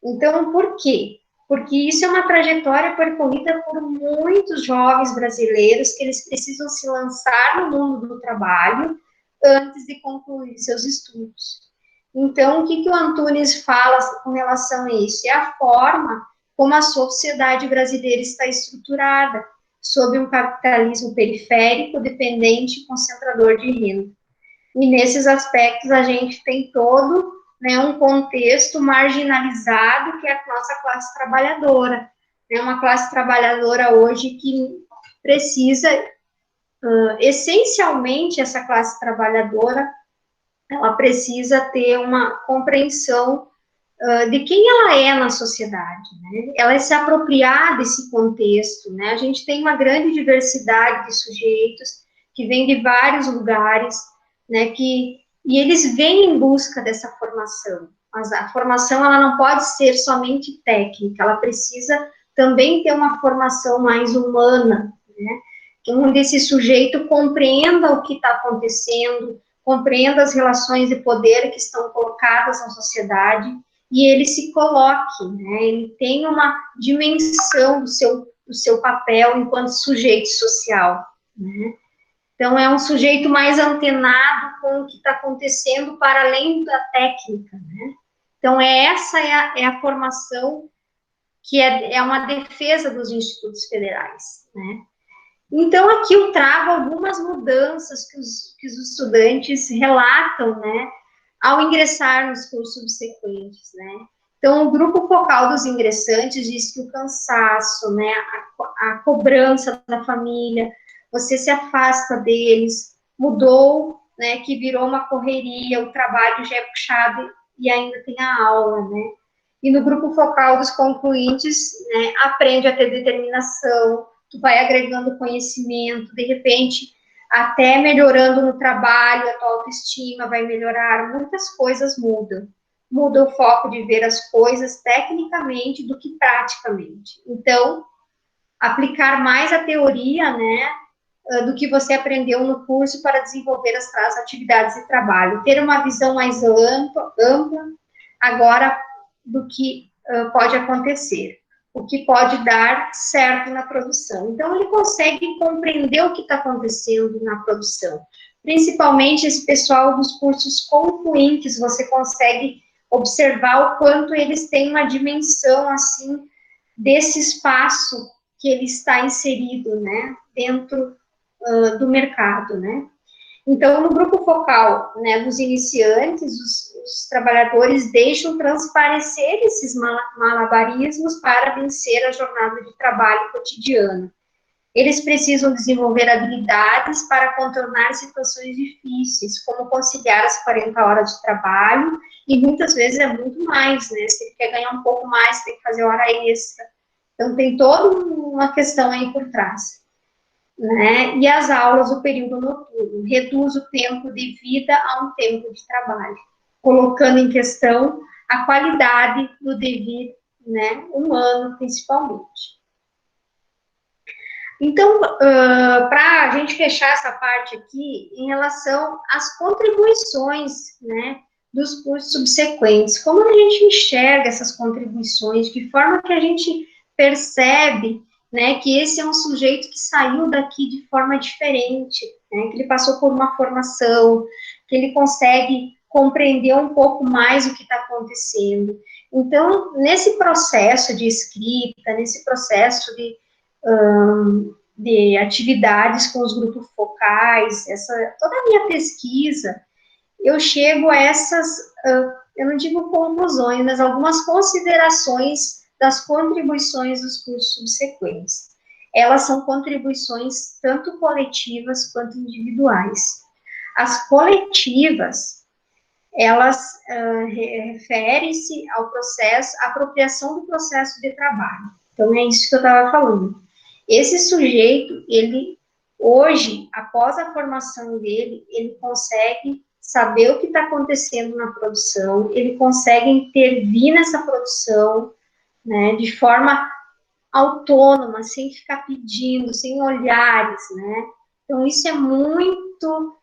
Então, por quê? Porque isso é uma trajetória percorrida por muitos jovens brasileiros que eles precisam se lançar no mundo do trabalho antes de concluir seus estudos. Então, o que o Antunes fala com relação a isso? É a forma como a sociedade brasileira está estruturada, sob um capitalismo periférico, dependente e concentrador de renda. E nesses aspectos a gente tem todo, né, um contexto marginalizado, que é a nossa classe trabalhadora. É uma classe trabalhadora hoje que precisa, essencialmente, essa classe trabalhadora, ela precisa ter uma compreensão de quem ela é na sociedade, né? Ela se apropriar desse contexto, né? A gente tem uma grande diversidade de sujeitos que vêm de vários lugares, né? E eles vêm em busca dessa formação. Mas a formação, ela não pode ser somente técnica, ela precisa também ter uma formação mais humana, né? Onde esse sujeito compreenda o que está acontecendo, compreenda as relações de poder que estão colocadas na sociedade, e ele se coloque, né? Ele tem uma dimensão do seu papel enquanto sujeito social, né? Então, é um sujeito mais antenado com o que está acontecendo para além da técnica, né? Então, essa é a formação que é uma defesa dos institutos federais, né? Então, aqui eu trago algumas mudanças que os estudantes relatam, né, ao ingressar nos cursos subsequentes, né. Então, o grupo focal dos ingressantes diz que o cansaço, né, a cobrança da família, você se afasta deles, mudou, né, que virou uma correria, o trabalho já é puxado e ainda tem a aula, né. E no grupo focal dos concluintes, né, aprende a ter determinação, tu vai agregando conhecimento, de repente, até melhorando no trabalho, a tua autoestima vai melhorar, muitas coisas mudam. Muda o foco de ver as coisas tecnicamente do que praticamente. Então, aplicar mais a teoria, né, do que você aprendeu no curso para desenvolver as atividades de trabalho. Ter uma visão mais ampla agora do que pode acontecer, o que pode dar certo na produção. Então, ele consegue compreender o que está acontecendo na produção. Principalmente esse pessoal dos cursos concluintes, você consegue observar o quanto eles têm uma dimensão, assim, desse espaço que ele está inserido, né, dentro do mercado, né. Então, no grupo focal, né, dos iniciantes, os trabalhadores deixam transparecer esses malabarismos para vencer a jornada de trabalho cotidiana. Eles precisam desenvolver habilidades para contornar situações difíceis, como conciliar as 40 horas de trabalho, e muitas vezes é muito mais, né? Se ele quer ganhar um pouco mais, tem que fazer hora extra. Então, tem toda uma questão aí por trás, né? E as aulas, o período noturno, reduz o tempo de vida a um tempo de trabalho, colocando em questão a qualidade do dever, né, humano, principalmente. Então, para a gente fechar essa parte aqui, em relação às contribuições, né, dos cursos subsequentes, como a gente enxerga essas contribuições, de que forma que a gente percebe, né, que esse é um sujeito que saiu daqui de forma diferente, né, que ele passou por uma formação, que ele consegue compreender um pouco mais o que está acontecendo. Então, nesse processo de escrita, nesse processo de atividades com os grupos focais, toda a minha pesquisa, eu chego a essas, eu não digo conclusões, mas algumas considerações das contribuições dos cursos subsequentes. Elas são contribuições tanto coletivas quanto individuais. As coletivas, elas referem-se ao processo, à apropriação do processo de trabalho. Então, é isso que eu estava falando. Esse sujeito, ele, hoje, após a formação dele, ele consegue saber o que está acontecendo na produção, ele consegue intervir nessa produção, né, de forma autônoma, sem ficar pedindo, sem olhares, né. Então, isso é muito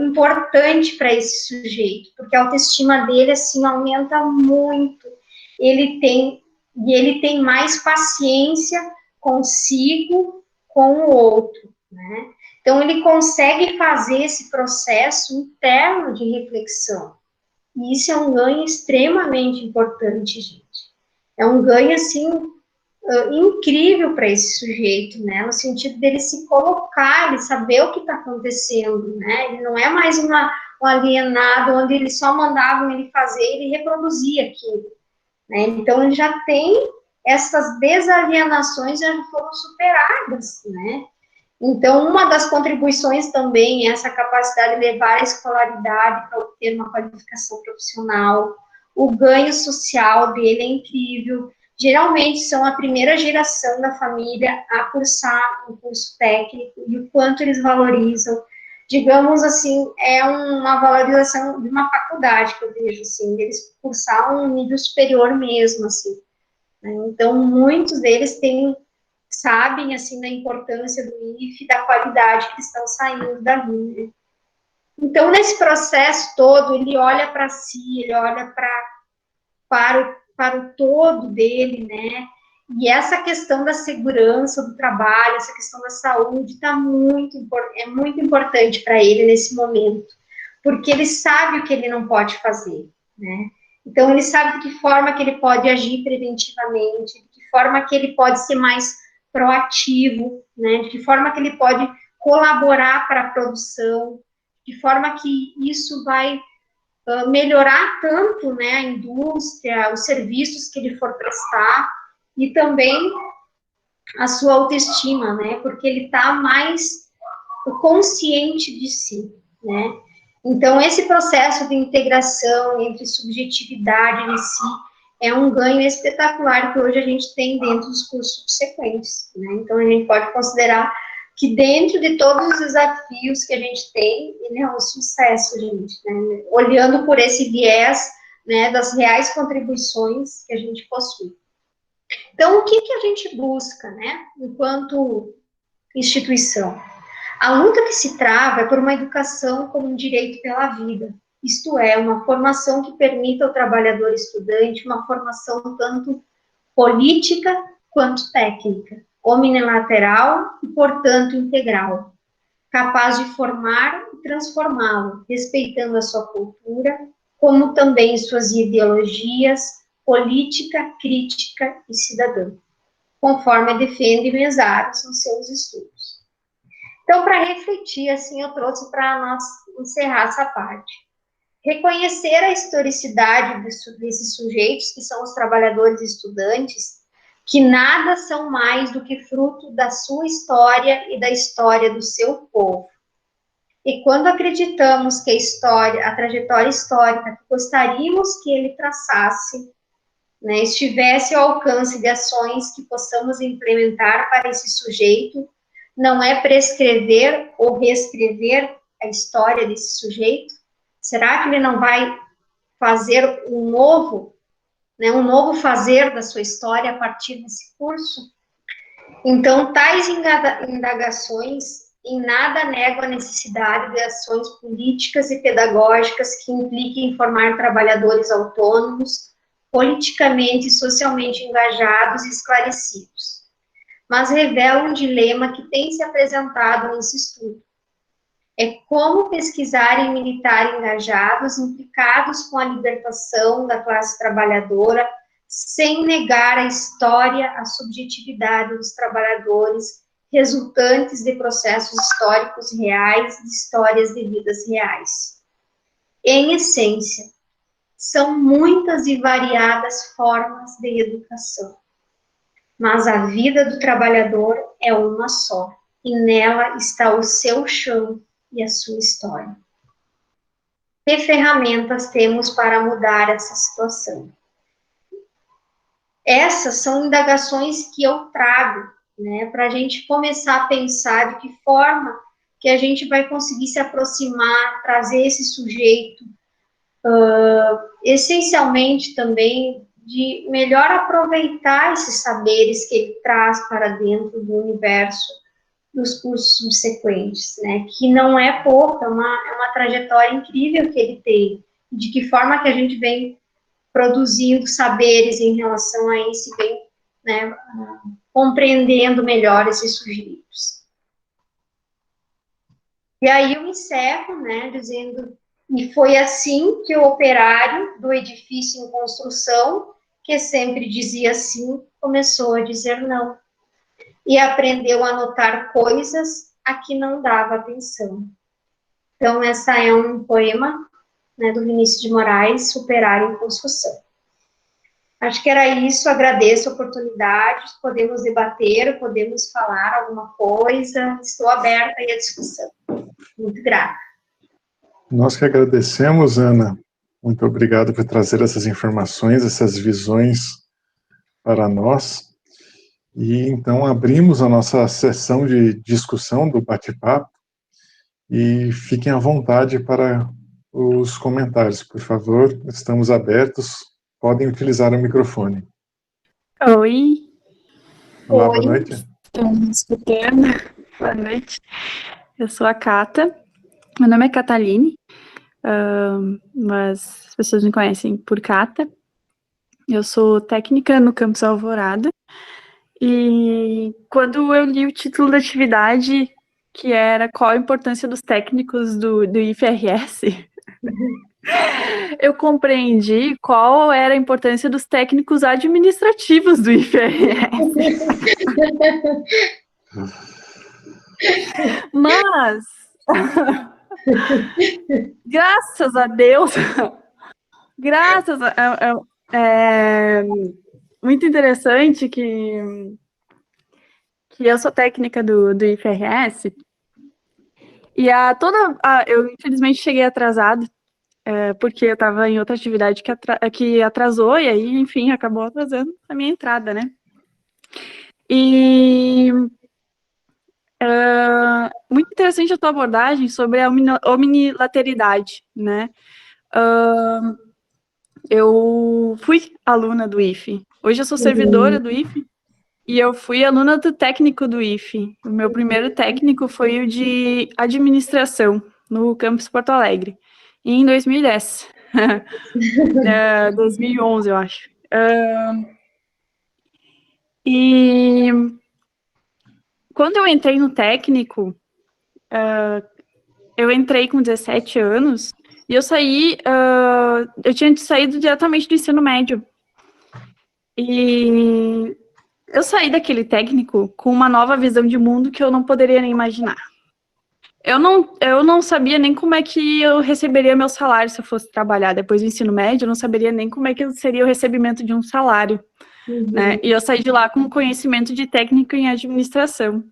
importante para esse sujeito, porque a autoestima dele, assim, aumenta muito. Ele tem mais paciência consigo, com o outro, né? Então, ele consegue fazer esse processo interno de reflexão. E isso é um ganho extremamente importante, gente. É um ganho, assim, incrível para esse sujeito, né? No sentido dele se colocar, ele saber o que está acontecendo, né? Ele não é mais um alienado, onde eles só mandavam ele fazer, ele reproduzia aquilo, né? Então, ele já tem essas desalienações já foram superadas, né? Então, uma das contribuições também é essa capacidade de levar a escolaridade para obter uma qualificação profissional. O ganho social dele é incrível. Geralmente, são a primeira geração da família a cursar um curso técnico e o quanto eles valorizam. Digamos assim, é uma valorização de uma faculdade que eu vejo, assim, eles cursar um nível superior mesmo, assim. Então, muitos deles sabem, assim, da importância do IFE, da qualidade que estão saindo dali, né? Então, nesse processo todo, ele olha para si, ele olha para o todo dele, né? E essa questão da segurança do trabalho, essa questão da saúde, é muito importante para ele nesse momento, porque ele sabe o que ele não pode fazer, né? Então, ele sabe de que forma que ele pode agir preventivamente, de que forma que ele pode ser mais proativo, né? De que forma que ele pode colaborar para a produção, de forma que isso vai melhorar tanto, né, a indústria, os serviços que ele for prestar, e também a sua autoestima, né? Porque ele está mais consciente de si, né? Então, esse processo de integração entre subjetividade e si é um ganho espetacular que hoje a gente tem dentro dos cursos subsequentes, né? Então, a gente pode considerar que dentro de todos os desafios que a gente tem, ele é um sucesso, gente, né? Olhando por esse viés, né, das reais contribuições que a gente possui. Então, o que a gente busca, né, enquanto instituição? A luta que se trava é por uma educação como um direito pela vida, isto é, uma formação que permita ao trabalhador estudante uma formação tanto política quanto técnica, omnilateral e, portanto, integral, capaz de formar e transformá-lo, respeitando a sua cultura, como também suas ideologias, política, crítica e cidadã. conforme defende Mesaros nos seus estudos. Então, para refletir, assim, eu trouxe para nós encerrar essa parte. Reconhecer a historicidade desses sujeitos, que são os trabalhadores e estudantes, que nada são mais do que fruto da sua história e da história do seu povo. E quando acreditamos que a trajetória histórica que gostaríamos que ele traçasse, né, estivesse ao alcance de ações que possamos implementar para esse sujeito, não é prescrever ou reescrever a história desse sujeito? Será que ele não vai fazer um novo fazer da sua história a partir desse curso? Então, tais indagações em nada negam a necessidade de ações políticas e pedagógicas que impliquem formar trabalhadores autônomos, politicamente e socialmente engajados e esclarecidos, mas revelam um dilema que tem se apresentado nesse estudo. É como pesquisar em militar engajados, implicados com a libertação da classe trabalhadora, sem negar a história, a subjetividade dos trabalhadores, resultantes de processos históricos reais, de histórias de vidas reais. Em essência, são muitas e variadas formas de educação, mas a vida do trabalhador é uma só, e nela está o seu chão e a sua história. Que ferramentas temos para mudar essa situação? Essas são indagações que eu trago, né, para a gente começar a pensar de que forma que a gente vai conseguir se aproximar, trazer esse sujeito, essencialmente também, de melhor aproveitar esses saberes que ele traz para dentro do universo dos cursos subsequentes, né, que não é pouco, é uma trajetória incrível que ele tem, de que forma que a gente vem produzindo saberes em relação a isso, bem, né, compreendendo melhor esses sujeitos. E aí eu encerro, né, dizendo, e foi assim que o operário do edifício em construção, que sempre dizia sim, começou a dizer não, e aprendeu a notar coisas a que não dava atenção. Então, essa é um poema, né, do Vinícius de Moraes, Operário em Construção. Acho que era isso, agradeço a oportunidade, podemos debater, podemos falar alguma coisa, estou aberta aí à discussão. Muito grata. Nós que agradecemos, Ana. Muito obrigado por trazer essas informações, essas visões para nós. E então abrimos a nossa sessão de discussão do bate-papo e fiquem à vontade para os comentários, por favor. Estamos abertos, podem utilizar o microfone. Oi. Olá, boa noite. Estão me escutando? Boa noite. Eu sou a Cata. Meu nome é Cataline, mas as pessoas me conhecem por Cata. Eu sou técnica no Campus Alvorada. E quando eu li o título da atividade, que era qual a importância dos técnicos do IFRS, eu compreendi qual era a importância dos técnicos administrativos do IFRS. Mas, graças a Deus, é muito interessante que eu sou técnica do IFRS, e eu infelizmente cheguei atrasada, porque eu estava em outra atividade que atrasou, e aí, enfim, acabou atrasando a minha entrada, né? E muito interessante a tua abordagem sobre a omnilateralidade, né? Eu fui aluna do IFE. Hoje eu sou servidora do IFE e eu fui aluna do técnico do IFE. O meu primeiro técnico foi o de administração no campus Porto Alegre, em 2010. 2011, eu acho. E quando eu entrei no técnico, eu entrei com 17 anos e eu tinha saído diretamente do ensino médio. E eu saí daquele técnico com uma nova visão de mundo que eu não poderia nem imaginar. Eu não sabia nem como é que eu receberia meu salário se eu fosse trabalhar depois do ensino médio, eu não saberia nem como é que seria o recebimento de um salário, né? E eu saí de lá com conhecimento de técnico em administração,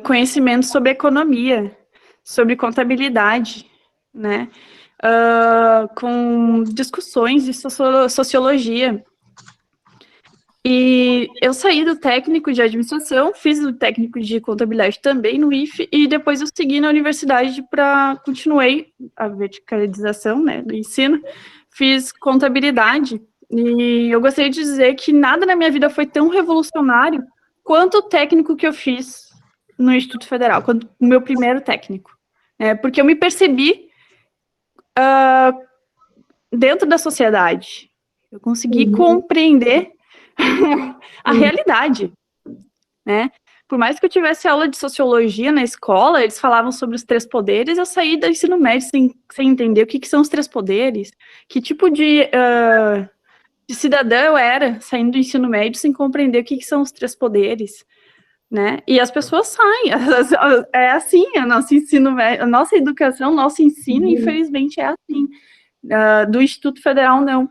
conhecimento sobre economia, sobre contabilidade, né? Com discussões de sociologia. E eu saí do técnico de administração, fiz o técnico de contabilidade também no IFE, e depois eu segui na universidade para continuei a verticalização, né, do ensino, fiz contabilidade, e eu gostaria de dizer que nada na minha vida foi tão revolucionário quanto o técnico que eu fiz no Instituto Federal, quanto o meu primeiro técnico, porque eu me percebi dentro da sociedade, eu consegui compreender a realidade, né? Por mais que eu tivesse aula de sociologia na escola, eles falavam sobre os 3 poderes, eu saí do ensino médio sem entender o que são os 3 poderes, que tipo de cidadã eu era, saindo do ensino médio sem compreender o que são os 3 poderes, né? E as pessoas saem, é assim, a nosso ensino médio, a nossa educação, nosso ensino, infelizmente, é assim. Do Instituto Federal, não.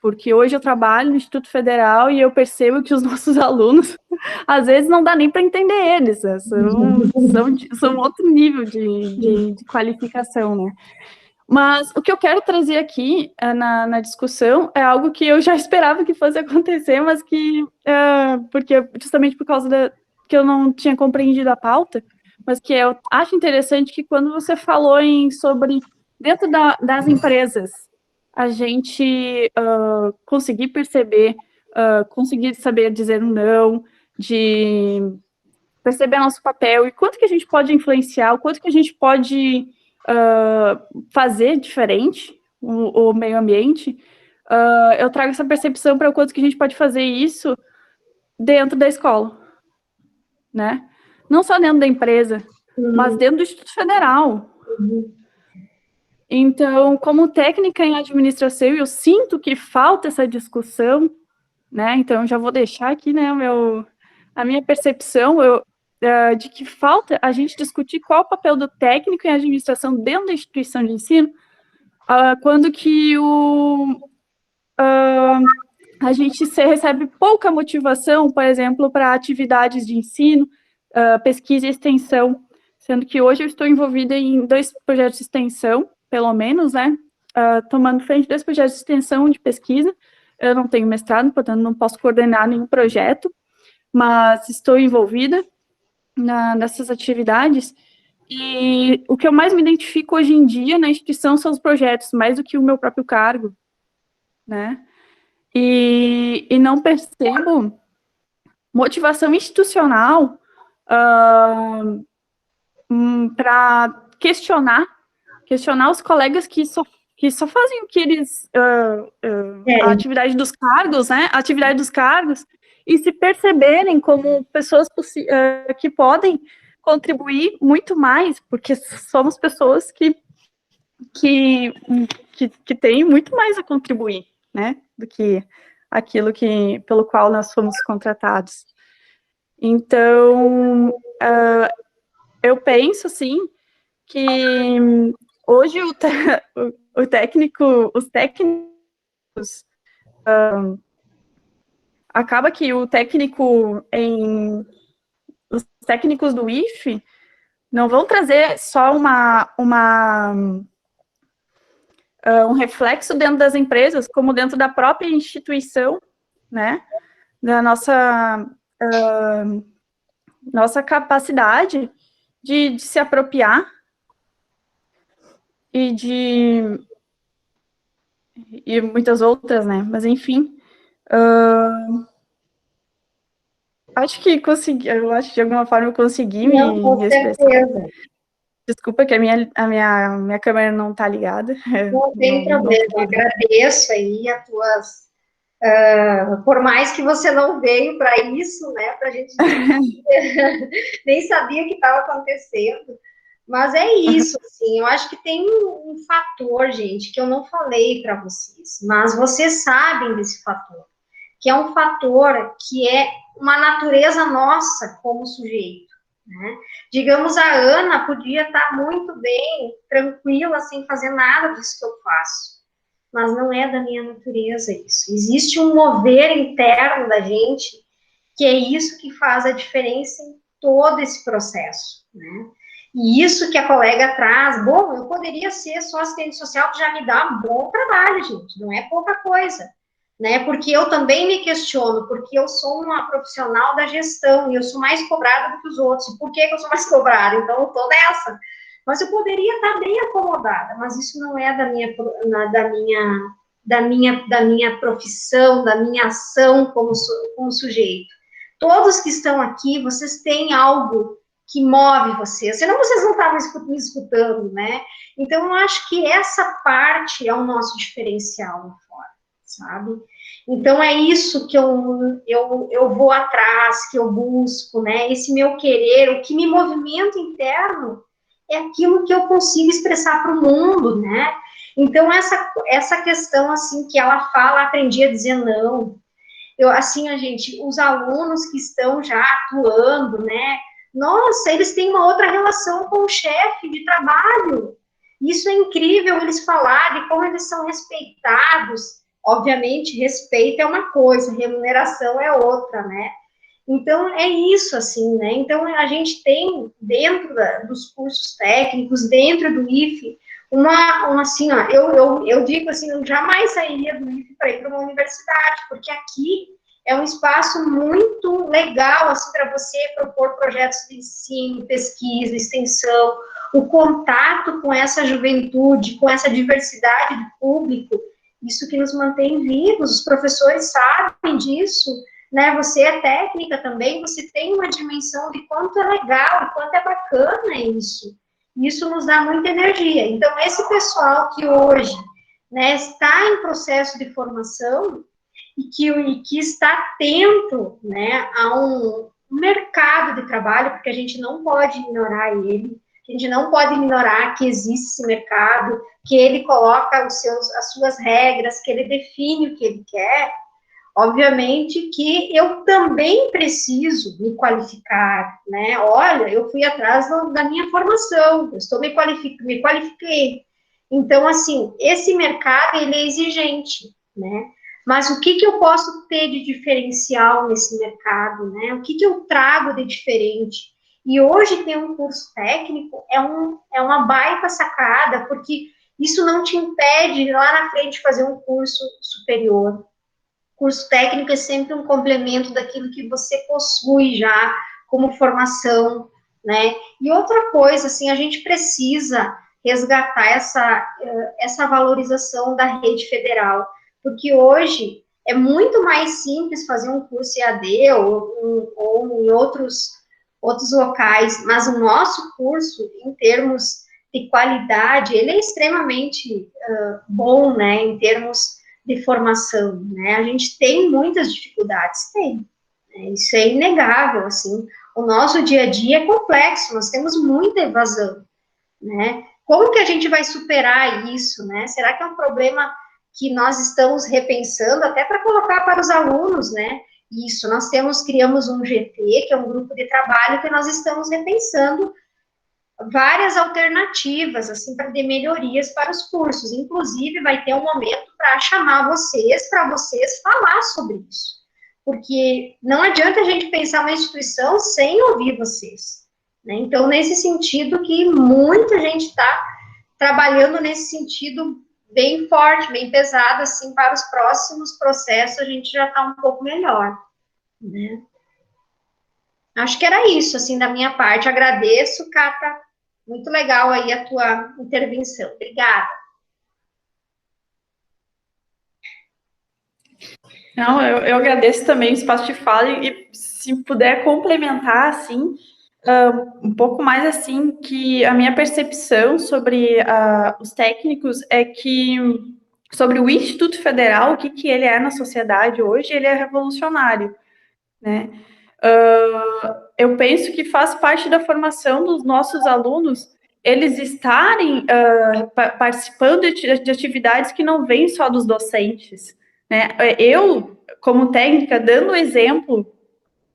Porque hoje eu trabalho no Instituto Federal e eu percebo que os nossos alunos, às vezes, não dá nem para entender eles, né? São outro nível de qualificação, né? Mas o que eu quero trazer aqui na discussão é algo que eu já esperava que fosse acontecer, mas que, porque justamente por causa que eu não tinha compreendido a pauta, mas que eu acho interessante que quando você falou sobre dentro das empresas, a gente conseguir perceber, conseguir saber dizer um não, de perceber nosso papel e quanto que a gente pode influenciar, o quanto que a gente pode fazer diferente o meio ambiente, eu trago essa percepção para o quanto que a gente pode fazer isso dentro da escola, né? Não só dentro da empresa, mas dentro do Instituto Federal. Então, como técnica em administração, eu sinto que falta essa discussão, né? Então, eu já vou deixar aqui, né, a minha percepção de que falta a gente discutir qual o papel do técnico em administração dentro da instituição de ensino, quando que a gente recebe pouca motivação, por exemplo, para atividades de ensino, pesquisa e extensão, sendo que hoje eu estou envolvida em 2 projetos de extensão, pelo menos, né, tomando frente 2 projetos de extensão de pesquisa. Eu não tenho mestrado, portanto, não posso coordenar nenhum projeto, mas estou envolvida nessas atividades, e o que eu mais me identifico hoje em dia na instituição são os projetos, mais do que o meu próprio cargo, né, e não percebo motivação institucional para questionar os colegas que só fazem o que eles, a atividade dos cargos, né, a atividade dos cargos, e se perceberem como pessoas que podem contribuir muito mais, porque somos pessoas que têm muito mais a contribuir, né, do que aquilo pelo qual nós fomos contratados. Então, eu penso, assim, que hoje os técnicos, acaba que os técnicos do IFE não vão trazer só um reflexo dentro das empresas, como dentro da própria instituição, né, da nossa capacidade de se apropriar e muitas outras, né, mas enfim, acho que de alguma forma eu consegui me expressar. Desculpa que a minha câmera não está ligada. Não tem problema, eu agradeço aí as tuas... por mais que você não veio para isso, né, para a gente nem sabia o que estava acontecendo, mas é isso, assim, eu acho que tem um fator, gente, que eu não falei para vocês, mas vocês sabem desse fator, que é um fator que é uma natureza nossa como sujeito, né? Digamos, a Ana podia estar muito bem, tranquila, sem fazer nada disso que eu faço, mas não é da minha natureza isso. Existe um mover interno da gente, que é isso que faz a diferença em todo esse processo, né? E isso que a colega traz, bom, eu poderia ser só assistente social, que já me dá um bom trabalho, gente, não é pouca coisa, né? Porque eu também me questiono, porque eu sou uma profissional da gestão, e eu sou mais cobrada do que os outros. E por que eu sou mais cobrada? Então, eu tô nessa. Mas eu poderia estar bem acomodada, mas isso não é da minha profissão, da minha ação como sujeito. Todos que estão aqui, vocês têm algo que move vocês, senão vocês não estavam me escutando, né? Então, eu acho que essa parte é o nosso diferencial lá fora, sabe? Então, é isso que eu vou atrás, que eu busco, né? Esse meu querer, o que me movimenta interno é aquilo que eu consigo expressar para o mundo, né? Então, essa questão, assim, que ela fala, aprendi a dizer não. Assim, a gente, os alunos que estão já atuando, né? Nossa, eles têm uma outra relação com o chefe de trabalho. Isso é incrível eles falarem como eles são respeitados. Obviamente, respeito é uma coisa, remuneração é outra, né? Então, é isso, assim, né? Então, a gente tem, dentro dos cursos técnicos, dentro do IFE, assim, ó, eu digo assim, eu jamais sairia do IFE para ir para uma universidade, porque aqui é um espaço muito legal, assim, para você propor projetos de ensino, pesquisa, extensão, o contato com essa juventude, com essa diversidade de público, isso que nos mantém vivos, os professores sabem disso, né? Você é técnica também, você tem uma dimensão de quanto é legal, quanto é bacana isso. Isso nos dá muita energia. Então, esse pessoal que hoje, né, está em processo de formação e que está atento, né, a um mercado de trabalho, porque a gente não pode ignorar ele, a gente não pode ignorar que existe esse mercado, que ele coloca as suas regras, que ele define o que ele quer. Obviamente que eu também preciso me qualificar, né? Olha, eu fui atrás da minha formação, eu me qualifiquei. Então, assim, esse mercado, ele é exigente, né? Mas o que eu posso ter de diferencial nesse mercado, né? O que eu trago de diferente? E hoje ter um curso técnico é uma baita sacada, porque isso não te impede lá na frente de fazer um curso superior. Curso técnico é sempre um complemento daquilo que você possui já como formação, né? E outra coisa, assim, a gente precisa resgatar essa valorização da rede federal, porque hoje é muito mais simples fazer um curso EAD ou em outros locais, mas o nosso curso, em termos de qualidade, ele é extremamente bom, né, em termos de formação, né? A gente tem muitas dificuldades, tem. Né? Isso é inegável, assim. O nosso dia a dia é complexo, nós temos muita evasão, né? Como que a gente vai superar isso, né? Será que é um problema que nós estamos repensando até para colocar para os alunos, né? Isso, nós criamos um GT, que é um grupo de trabalho que nós estamos repensando várias alternativas, assim, para ter melhorias para os cursos. Inclusive, vai ter um momento para chamar vocês, para vocês falar sobre isso. Porque não adianta a gente pensar uma instituição sem ouvir vocês. Né? Então, nesse sentido que muita gente está trabalhando nesse sentido bem forte, bem pesado, assim, para os próximos processos a gente já está um pouco melhor. Né? Acho que era isso, assim, da minha parte. Agradeço, Cata. Muito legal aí a tua intervenção. Obrigada. Não, eu agradeço também o espaço de fala e se puder complementar, assim, um pouco mais, assim, que a minha percepção sobre os técnicos é que, sobre o Instituto Federal, o que ele é na sociedade hoje, ele é revolucionário, né? Eu penso que faz parte da formação dos nossos alunos eles estarem participando de atividades que não vêm só dos docentes, né? Eu, como técnica, dando o exemplo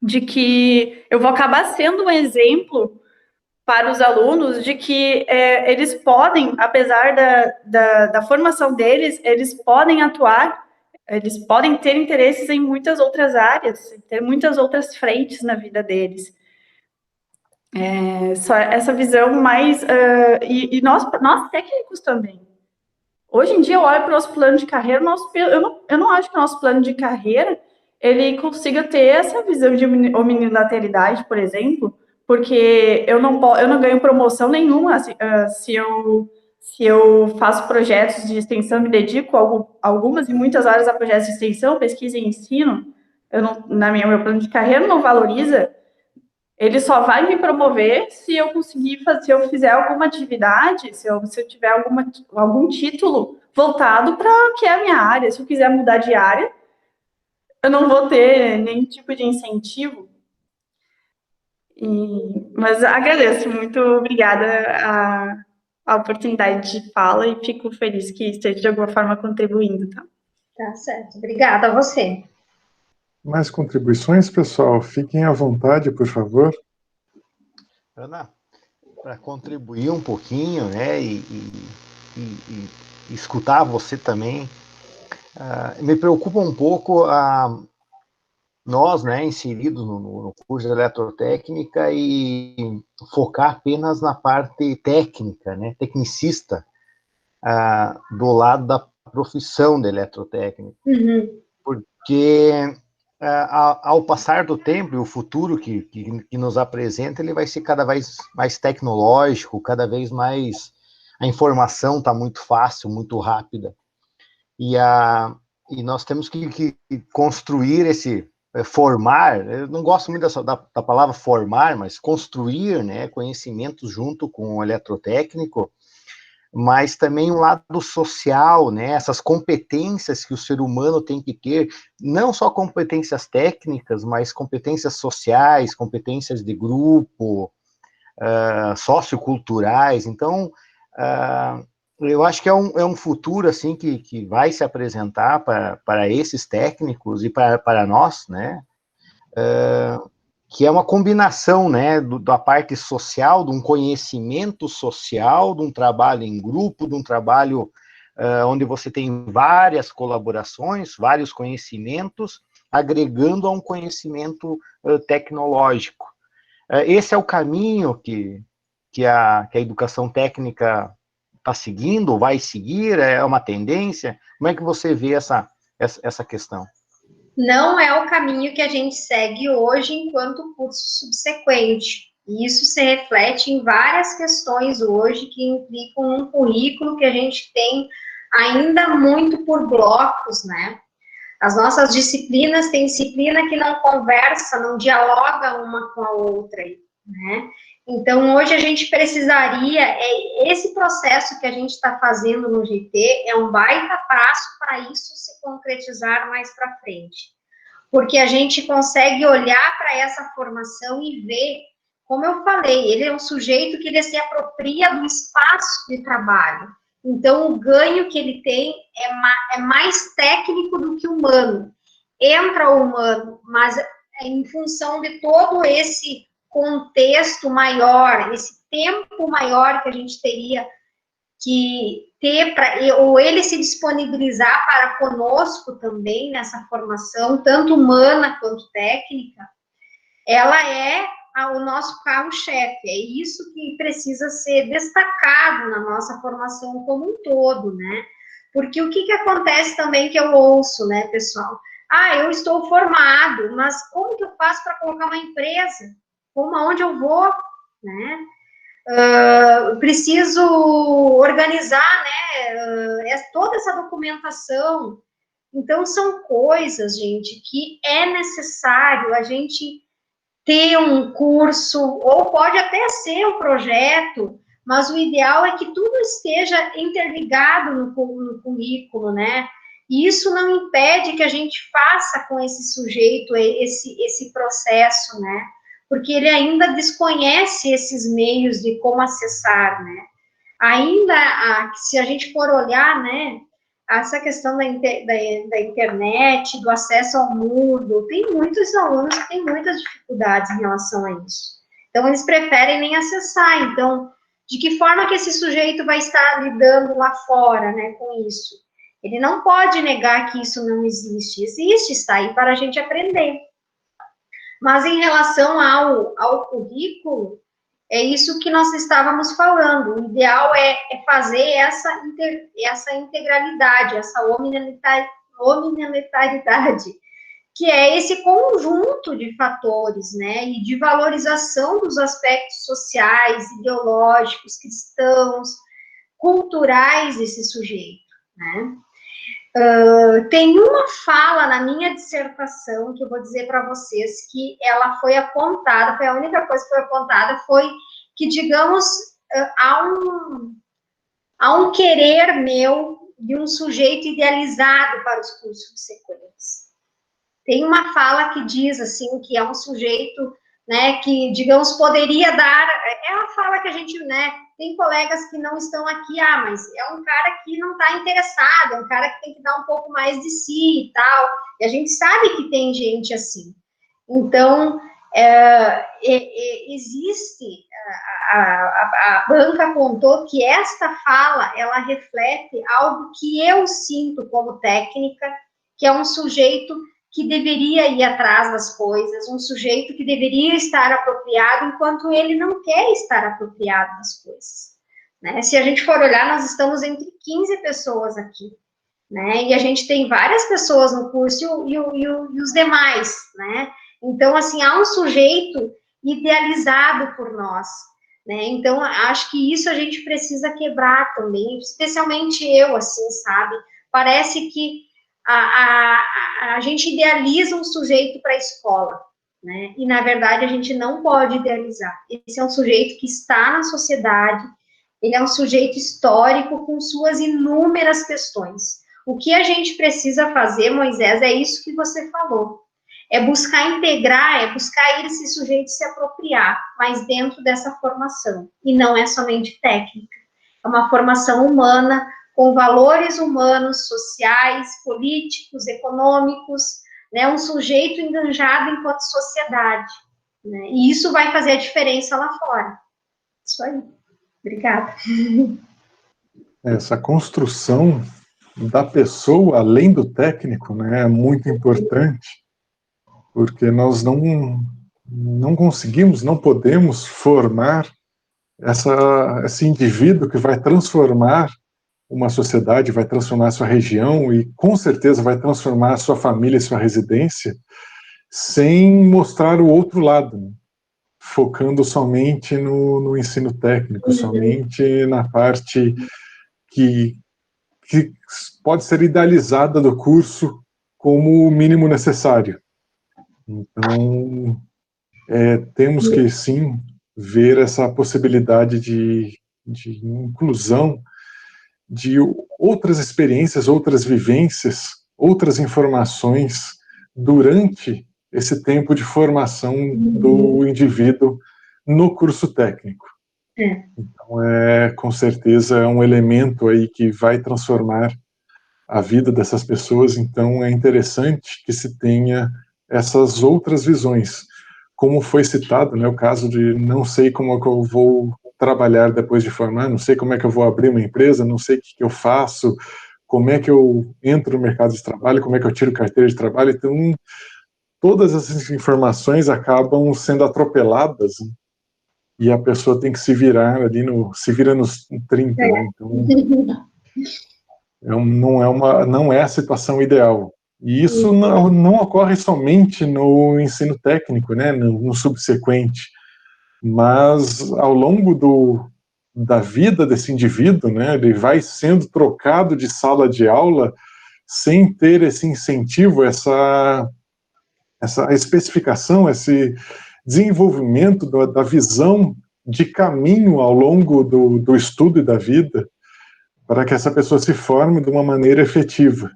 de que eu vou acabar sendo um exemplo para os alunos de que eles podem, apesar da formação deles, eles podem atuar, eles podem ter interesses em muitas outras áreas, ter muitas outras frentes na vida deles. Só essa visão mais... e nós técnicos também. Hoje em dia, eu olho para o nosso plano de carreira, eu não acho que o nosso plano de carreira ele consiga ter essa visão de unilateralidade, por exemplo, porque eu não ganho promoção nenhuma se eu faço projetos de extensão, me dedico a algumas e muitas áreas a projetos de extensão, pesquisa e ensino. Meu plano de carreira não valoriza. Ele só vai me promover se eu conseguir se eu fizer alguma atividade, se eu tiver algum título voltado para que é a minha área. Se eu quiser mudar de área, eu não vou ter nenhum tipo de incentivo. Mas agradeço, muito obrigada a oportunidade de fala e fico feliz que esteja de alguma forma contribuindo. Tá certo, obrigada a você. Mais contribuições, pessoal? Fiquem à vontade, por favor. Ana, para contribuir um pouquinho, né, e escutar você também, me preocupa um pouco nós, né, inseridos no curso de eletrotécnica e focar apenas na parte técnica, né, tecnicista, do lado da profissão de eletrotécnico. Uhum. Porque ao passar do tempo, e o futuro que nos apresenta, ele vai ser cada vez mais tecnológico, cada vez mais a informação está muito fácil, muito rápida. E nós temos que construir formar, eu não gosto muito da palavra formar, mas construir, né, conhecimentos junto com o eletrotécnico, mas também um lado social, né, essas competências que o ser humano tem que ter, não só competências técnicas, mas competências sociais, competências de grupo, socioculturais. Então, eu acho que é um futuro assim que vai se apresentar para esses técnicos e para nós, né, que é uma combinação, né, da parte social, de um conhecimento social, de um trabalho em grupo, de um trabalho onde você tem várias colaborações, vários conhecimentos, agregando a um conhecimento tecnológico. Esse é o caminho que a educação técnica está seguindo, vai seguir, é uma tendência? Como é que você vê essa questão? Não é o caminho que a gente segue hoje enquanto curso subsequente. E isso se reflete em várias questões hoje que implicam um currículo que a gente tem ainda muito por blocos, né? As nossas disciplinas, tem disciplina que não conversa, não dialoga uma com a outra, né? Então, hoje a gente precisaria, esse processo que a gente está fazendo no GT é um baita passo para isso se concretizar mais para frente. Porque a gente consegue olhar para essa formação e ver, como eu falei, ele é um sujeito que ele se apropria do espaço de trabalho. Então, o ganho que ele tem é mais técnico do que humano. Entra o humano, mas em função de todo esse contexto maior, esse tempo maior que a gente teria que ter, ou ele se disponibilizar para conosco também nessa formação, tanto humana quanto técnica, ela é o nosso carro-chefe. É isso que precisa ser destacado na nossa formação como um todo, né? Porque o que acontece também que eu ouço, né, pessoal? Eu estou formado, mas como que eu faço para colocar uma empresa? Aonde eu vou, né? Preciso organizar, né, toda essa documentação. Então, são coisas, gente, que é necessário a gente ter um curso, ou pode até ser um projeto, mas o ideal é que tudo esteja interligado no currículo, né? E isso não impede que a gente faça com esse sujeito esse processo, né? Porque ele ainda desconhece esses meios de como acessar, né? Ainda, se a gente for olhar, né, essa questão da internet, do acesso ao mundo, tem muitos alunos que têm muitas dificuldades em relação a isso. Então, eles preferem nem acessar. Então, de que forma que esse sujeito vai estar lidando lá fora, né, com isso? Ele não pode negar que isso não existe. Existe, está aí para a gente aprender. Mas em relação ao currículo, é isso que nós estávamos falando. O ideal é fazer essa integralidade, essa homoneneidade, que é esse conjunto de fatores, né, e de valorização dos aspectos sociais, ideológicos, cristãos, culturais desse sujeito, né. Tem uma fala na minha dissertação que eu vou dizer para vocês que ela foi apontada, foi a única coisa que foi apontada, foi que, digamos, há um querer meu de um sujeito idealizado para os cursos subsequentes. Tem uma fala que diz, assim, que é um sujeito, né, que, digamos, poderia dar, é uma fala que a gente, né, tem colegas que não estão aqui, mas é um cara que não está interessado, é um cara que tem que dar um pouco mais de si e tal, e a gente sabe que tem gente assim. Então, existe, a banca apontou que esta fala, ela reflete algo que eu sinto como técnica, que é um sujeito que deveria ir atrás das coisas, um sujeito que deveria estar apropriado, enquanto ele não quer estar apropriado das coisas, né? Se a gente for olhar, nós estamos entre 15 pessoas aqui, né? E a gente tem várias pessoas no curso e os demais, né? Então, assim, há um sujeito idealizado por nós, né? Então, acho que isso a gente precisa quebrar também, especialmente eu, assim, sabe? Parece que a gente idealiza um sujeito para a escola, né? E, na verdade, a gente não pode idealizar. Esse é um sujeito que está na sociedade, ele é um sujeito histórico com suas inúmeras questões. O que a gente precisa fazer, Moisés, é isso que você falou. É buscar integrar, é buscar esse sujeito se apropriar, mas dentro dessa formação. E não é somente técnica. É uma formação humana, com valores humanos, sociais, políticos, econômicos, né, um sujeito enganjado enquanto sociedade, né, e isso vai fazer a diferença lá fora. Isso aí. Obrigada. Essa construção da pessoa, além do técnico, né, é muito importante, porque nós não conseguimos, não podemos formar esse indivíduo que vai transformar uma sociedade, vai transformar a sua região e, com certeza, vai transformar a sua família e sua residência, sem mostrar o outro lado, né? Focando somente no ensino técnico, somente na parte que pode ser idealizada do curso como o mínimo necessário. Então, temos que, sim, ver essa possibilidade de inclusão de outras experiências, outras vivências, outras informações durante esse tempo de formação do indivíduo no curso técnico. Então, com certeza, é um elemento aí que vai transformar a vida dessas pessoas. Então, é interessante que se tenha essas outras visões. Como foi citado, né, o caso de não sei como é que eu vou trabalhar depois de formar, não sei como é que eu vou abrir uma empresa, não sei o que eu faço, como é que eu entro no mercado de trabalho, como é que eu tiro carteira de trabalho. Então, todas essas informações acabam sendo atropeladas, né? E a pessoa tem que se virar ali se vira nos 30, né? Então, não é a situação ideal. E isso não ocorre somente no ensino técnico, né, no subsequente, mas ao longo da vida desse indivíduo, né, ele vai sendo trocado de sala de aula sem ter esse incentivo, essa especificação, esse desenvolvimento da visão de caminho ao longo do estudo e da vida, para que essa pessoa se forme de uma maneira efetiva.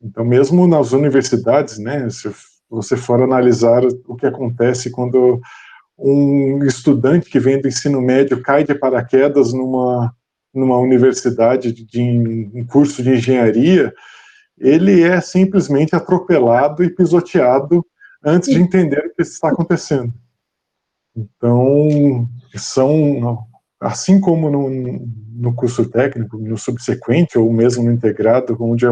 Então, mesmo nas universidades, né, se você for analisar o que acontece quando um estudante que vem do ensino médio cai de paraquedas numa numa universidade de um curso de engenharia, ele é simplesmente atropelado e pisoteado antes de entender o que está acontecendo. Então, assim como no curso técnico, no subsequente, ou mesmo no integrado, onde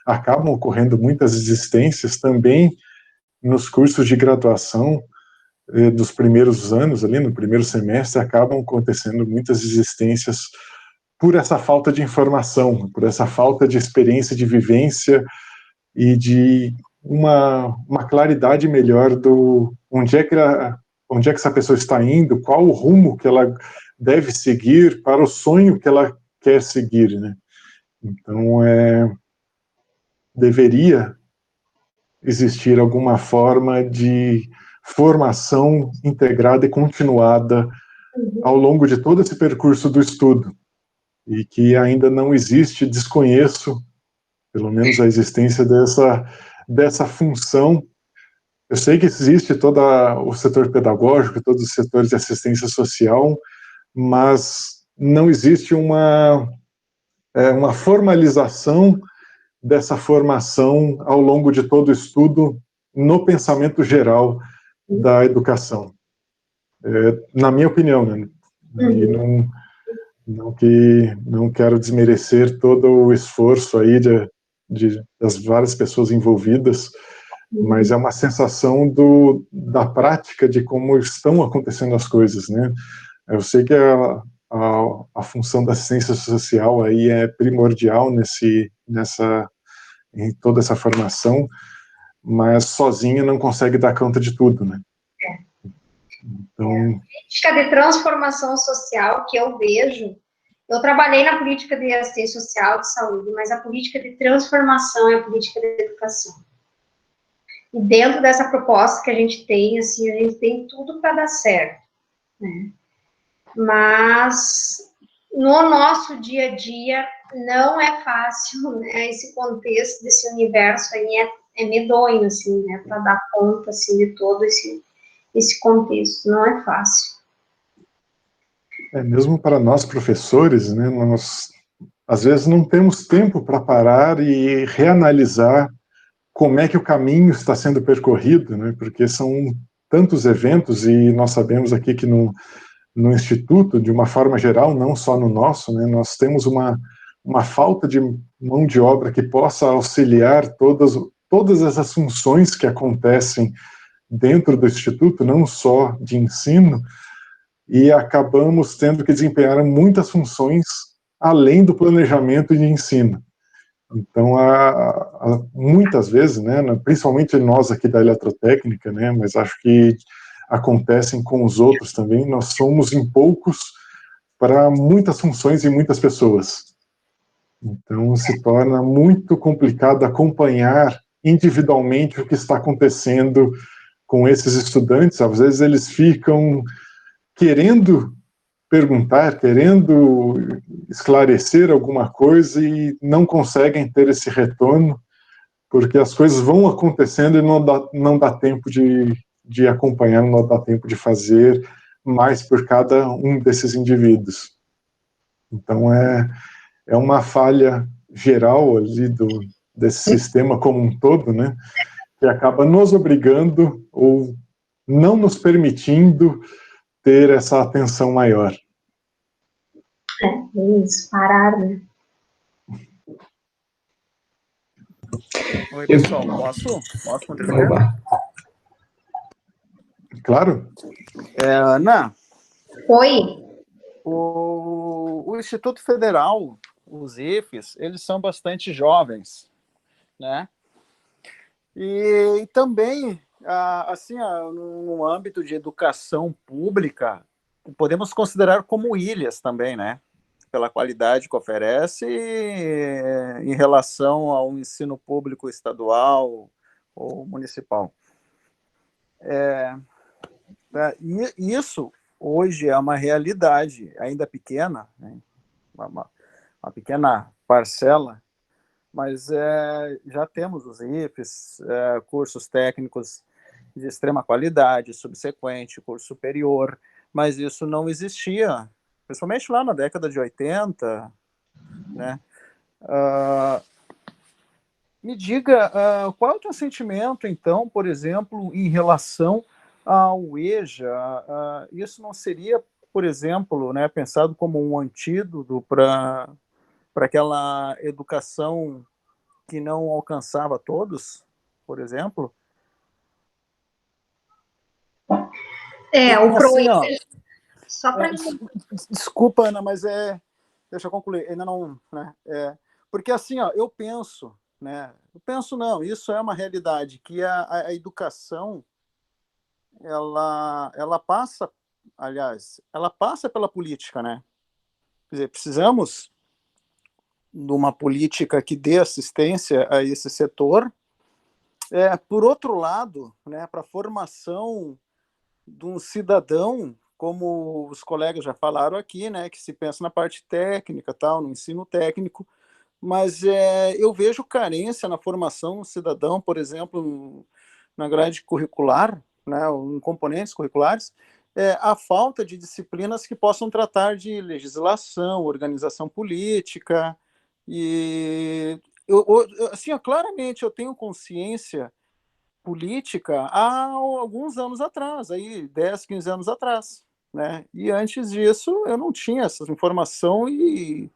acabam ocorrendo muitas existências, também nos cursos de graduação, dos primeiros anos, ali no primeiro semestre, acabam acontecendo muitas existências por essa falta de informação, por essa falta de experiência, de vivência e de uma claridade melhor do onde é que essa pessoa está indo, qual o rumo que ela deve seguir para o sonho que ela quer seguir, né? Então, deveria existir alguma forma de formação integrada e continuada ao longo de todo esse percurso do estudo, e que ainda não existe, desconheço, pelo menos a existência dessa função. Eu sei que existe todo o setor pedagógico, todos os setores de assistência social, mas não existe uma formalização dessa formação ao longo de todo o estudo no pensamento geral da educação. Na minha opinião, né? E não quero desmerecer todo o esforço aí das várias pessoas envolvidas, mas é uma sensação da prática de como estão acontecendo as coisas, né? Eu sei que a função da assistência social aí é primordial em toda essa formação, mas sozinha não consegue dar conta de tudo, né? Então, a política de transformação social que eu vejo, eu trabalhei na política de assistência social, de saúde, mas a política de transformação é a política de educação. E dentro dessa proposta que a gente tem, assim, a gente tem tudo para dar certo, né? Mas no nosso dia a dia não é fácil, né? Esse contexto desse universo aí é medonho, assim, né? Para dar conta, assim, de todo esse contexto, não é fácil. Mesmo para nós professores, né? Nós às vezes não temos tempo para parar e reanalisar como é que o caminho está sendo percorrido, né? Porque são tantos eventos, e nós sabemos aqui que no Instituto, de uma forma geral, não só no nosso, né, nós temos uma falta de mão de obra que possa auxiliar todas essas funções que acontecem dentro do Instituto, não só de ensino, e acabamos tendo que desempenhar muitas funções além do planejamento de ensino. Então, muitas vezes, né, principalmente nós aqui da eletrotécnica, né, mas acho que acontecem com os outros também, nós somos em poucos para muitas funções e muitas pessoas. Então, se torna muito complicado acompanhar individualmente o que está acontecendo com esses estudantes. Às vezes eles ficam querendo perguntar, querendo esclarecer alguma coisa e não conseguem ter esse retorno, porque as coisas vão acontecendo e não dá tempo de acompanhar, não dá tempo de fazer mais por cada um desses indivíduos. Então, é uma falha geral ali desse sistema como um todo, né, que acaba nos obrigando ou não nos permitindo ter essa atenção maior. Isso, parar, né? Oi, pessoal, posso contribuir? Claro. Ana? Oi. O Instituto Federal, os IFES, eles são bastante jovens, né? E também, assim, no âmbito de educação pública, podemos considerar como ilhas também, né? Pela qualidade que oferece em relação ao ensino público estadual ou municipal. E isso hoje é uma realidade, ainda pequena, né? uma pequena parcela, mas já temos os IFES, cursos técnicos de extrema qualidade, subsequente, curso superior, mas isso não existia principalmente lá na década de 80, né? Me diga, qual é o teu sentimento, então, por exemplo, em relação ao EJA? Isso não seria, por exemplo, né, pensado como um antídoto para aquela educação que não alcançava todos, por exemplo? O assim, ProEJA, só para desculpa, Ana, mas deixa eu concluir, ainda não, né? Porque assim, eu penso, né? Eu penso não, isso é uma realidade que a educação ela passa, aliás, ela passa pela política, né? Quer dizer, precisamos de uma política que dê assistência a esse setor. Por outro lado, né, para a formação de um cidadão, como os colegas já falaram aqui, né, que se pensa na parte técnica, tal, no ensino técnico, mas eu vejo carência na formação do cidadão, por exemplo, na grade curricular, né, em componentes curriculares, a falta de disciplinas que possam tratar de legislação, organização política, e assim, claramente eu tenho consciência política há alguns anos atrás, aí 10, 15 anos atrás, né? E antes disso eu não tinha essa informação e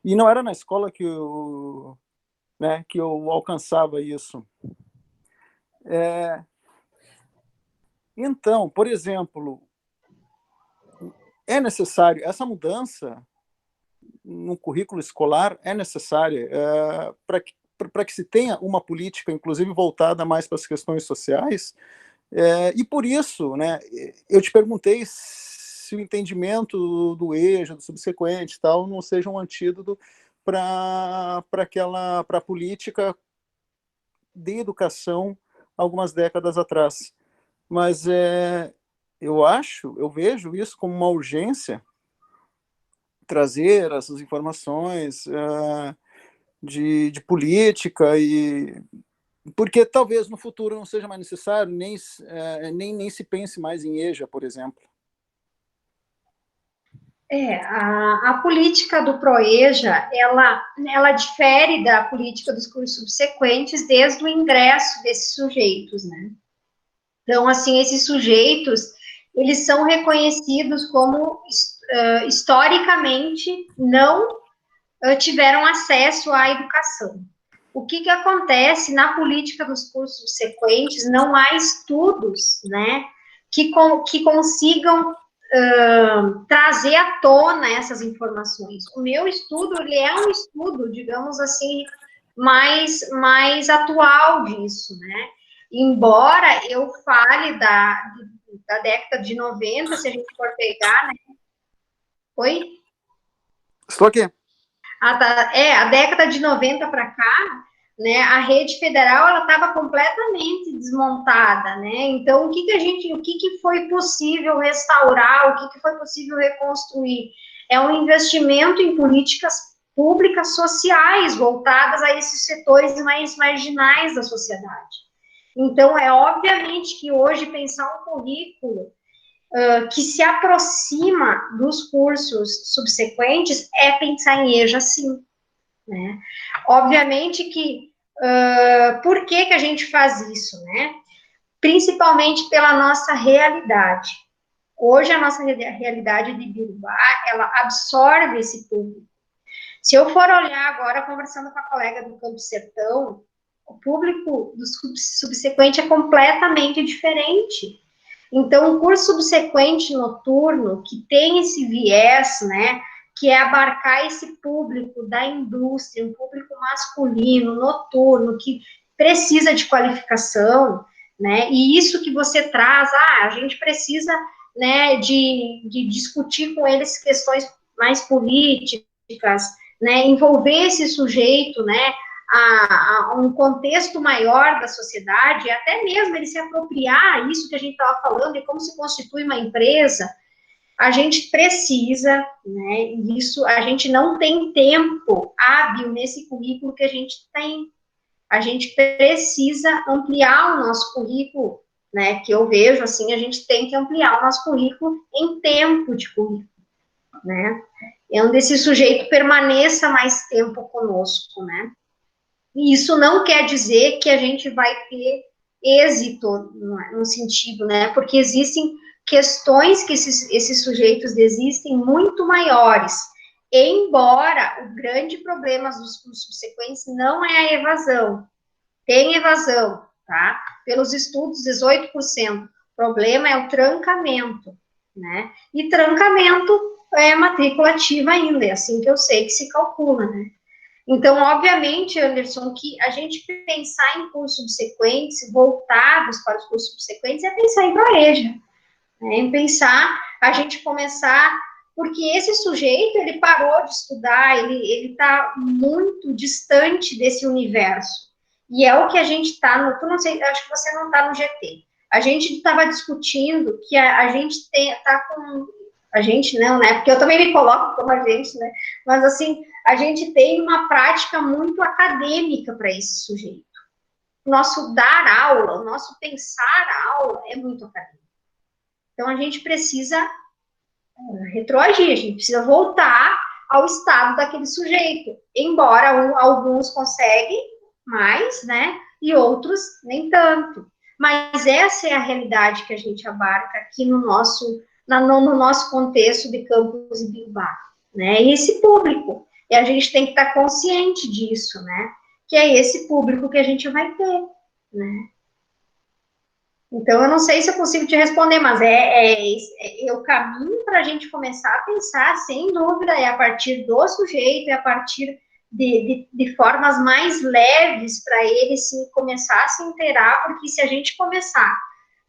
não era na escola que eu alcançava isso. Então, por exemplo, é necessário essa mudança no currículo escolar, é necessária para que se tenha uma política, inclusive voltada mais para as questões sociais. E por isso, né, eu te perguntei se o entendimento do EJA, do subsequente, tal, não seja um antídoto para a política de educação algumas décadas atrás. Mas eu vejo isso como uma urgência, trazer essas informações de política, porque talvez no futuro não seja mais necessário, nem se pense mais em EJA, por exemplo. A política do ProEJA, ela difere da política dos cursos subsequentes desde o ingresso desses sujeitos, né? Então, assim, esses sujeitos, eles são reconhecidos como, historicamente, não tiveram acesso à educação. O que acontece na política dos cursos subsequentes? Não há estudos, né, que consigam trazer à tona essas informações. O meu estudo, ele é um estudo, digamos assim, mais atual disso, né? Embora eu fale da década de 90, se a gente for pegar, né? Oi? Estou aqui. A década de 90 para cá, né, a rede federal ela estava completamente desmontada, né? Então o que foi possível restaurar, o que foi possível reconstruir? É um investimento em políticas públicas sociais voltadas a esses setores mais marginais da sociedade. Então é obviamente que hoje pensar um currículo que se aproxima dos cursos subsequentes é pensar em EJA, sim. Né? Obviamente que, por que a gente faz isso, né? Principalmente pela nossa realidade. Hoje, a nossa realidade de Biruba, ela absorve esse público. Se eu for olhar agora, conversando com a colega do Campo Sertão, o público do subsequente é completamente diferente. Então, o curso subsequente noturno, que tem esse viés, né, que é abarcar esse público da indústria, um público masculino, noturno, que precisa de qualificação, né, e isso que você traz, a gente precisa, né, de discutir com eles questões mais políticas, né, envolver esse sujeito, né, a um contexto maior da sociedade, até mesmo ele se apropriar isso que a gente estava falando, de como se constitui uma empresa, a gente precisa, né, isso, a gente não tem tempo hábil nesse currículo que a gente tem, a gente precisa ampliar o nosso currículo, né, que eu vejo, assim, a gente tem que ampliar o nosso currículo em tempo de currículo, né? É onde esse sujeito permaneça mais tempo conosco, né? E isso não quer dizer que a gente vai ter êxito no sentido, né? Porque existem questões que esses sujeitos desistem muito maiores, embora o grande problema dos cursos subsequentes não é a evasão. Tem evasão, tá? Pelos estudos, 18%. O problema é o trancamento, né? E trancamento é matrícula ativa ainda, é assim que eu sei que se calcula, né? Então, obviamente, Anderson, que a gente pensar em cursos subsequentes, voltados para os cursos subsequentes, é pensar em varejo, né? Em pensar, a gente começar, porque esse sujeito, ele parou de estudar, ele está muito distante desse universo. E é o que a gente está, não sei, acho que você não está no GT. A gente estava discutindo que a gente está com... A gente não, né? Porque eu também me coloco como a gente, né? Mas, assim, a gente tem uma prática muito acadêmica para esse sujeito. O nosso dar aula, o nosso pensar a aula é muito acadêmico. Então, a gente precisa retroagir, a gente precisa voltar ao estado daquele sujeito. Embora alguns conseguem mais, né? E outros nem tanto. Mas essa é a realidade que a gente abarca aqui no nosso contexto de Campos e Bilbao, né? E esse público. E a gente tem que estar consciente disso, né? Que é esse público que a gente vai ter, né? Então, eu não sei se eu consigo te responder, mas é o caminho para a gente começar a pensar, sem dúvida, é a partir do sujeito, é a partir de formas mais leves para ele começar a se inteirar, porque se a gente começar,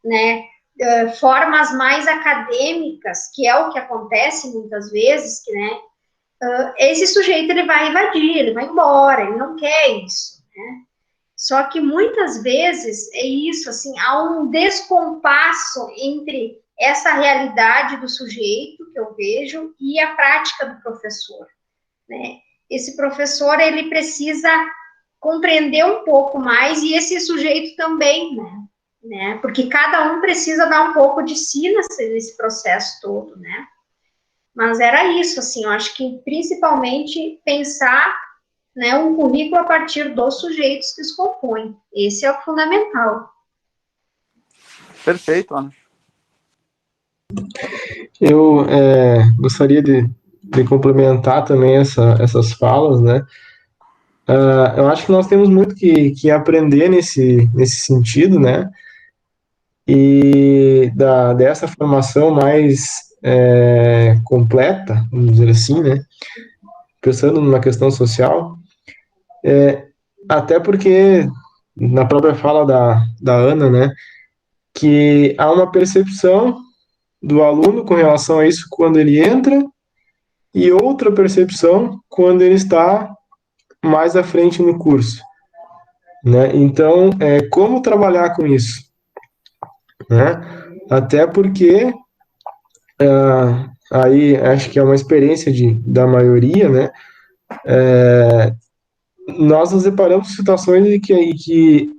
né, formas mais acadêmicas, que é o que acontece muitas vezes, que, né, esse sujeito ele vai evadir, ele vai embora, ele não quer isso, né? Só que muitas vezes é isso, assim, há um descompasso entre essa realidade do sujeito que eu vejo e a prática do professor, né? Esse professor, ele precisa compreender um pouco mais e esse sujeito também, né? Porque cada um precisa dar um pouco de si nesse processo todo, né? Mas era isso, assim, eu acho que principalmente pensar, né, um currículo a partir dos sujeitos que os compõem. Esse é o fundamental. Perfeito, Ana. Eu gostaria de complementar também essas falas, né? Eu acho que nós temos muito que aprender nesse sentido, né? E dessa formação mais completa, vamos dizer assim, né? Pensando numa questão social, até porque, na própria fala da Ana, né? Que há uma percepção do aluno com relação a isso quando ele entra e outra percepção quando ele está mais à frente no curso, né? Então, como trabalhar com isso, né? Até porque aí acho que é uma experiência da maioria, né? Nós nos deparamos com situações em que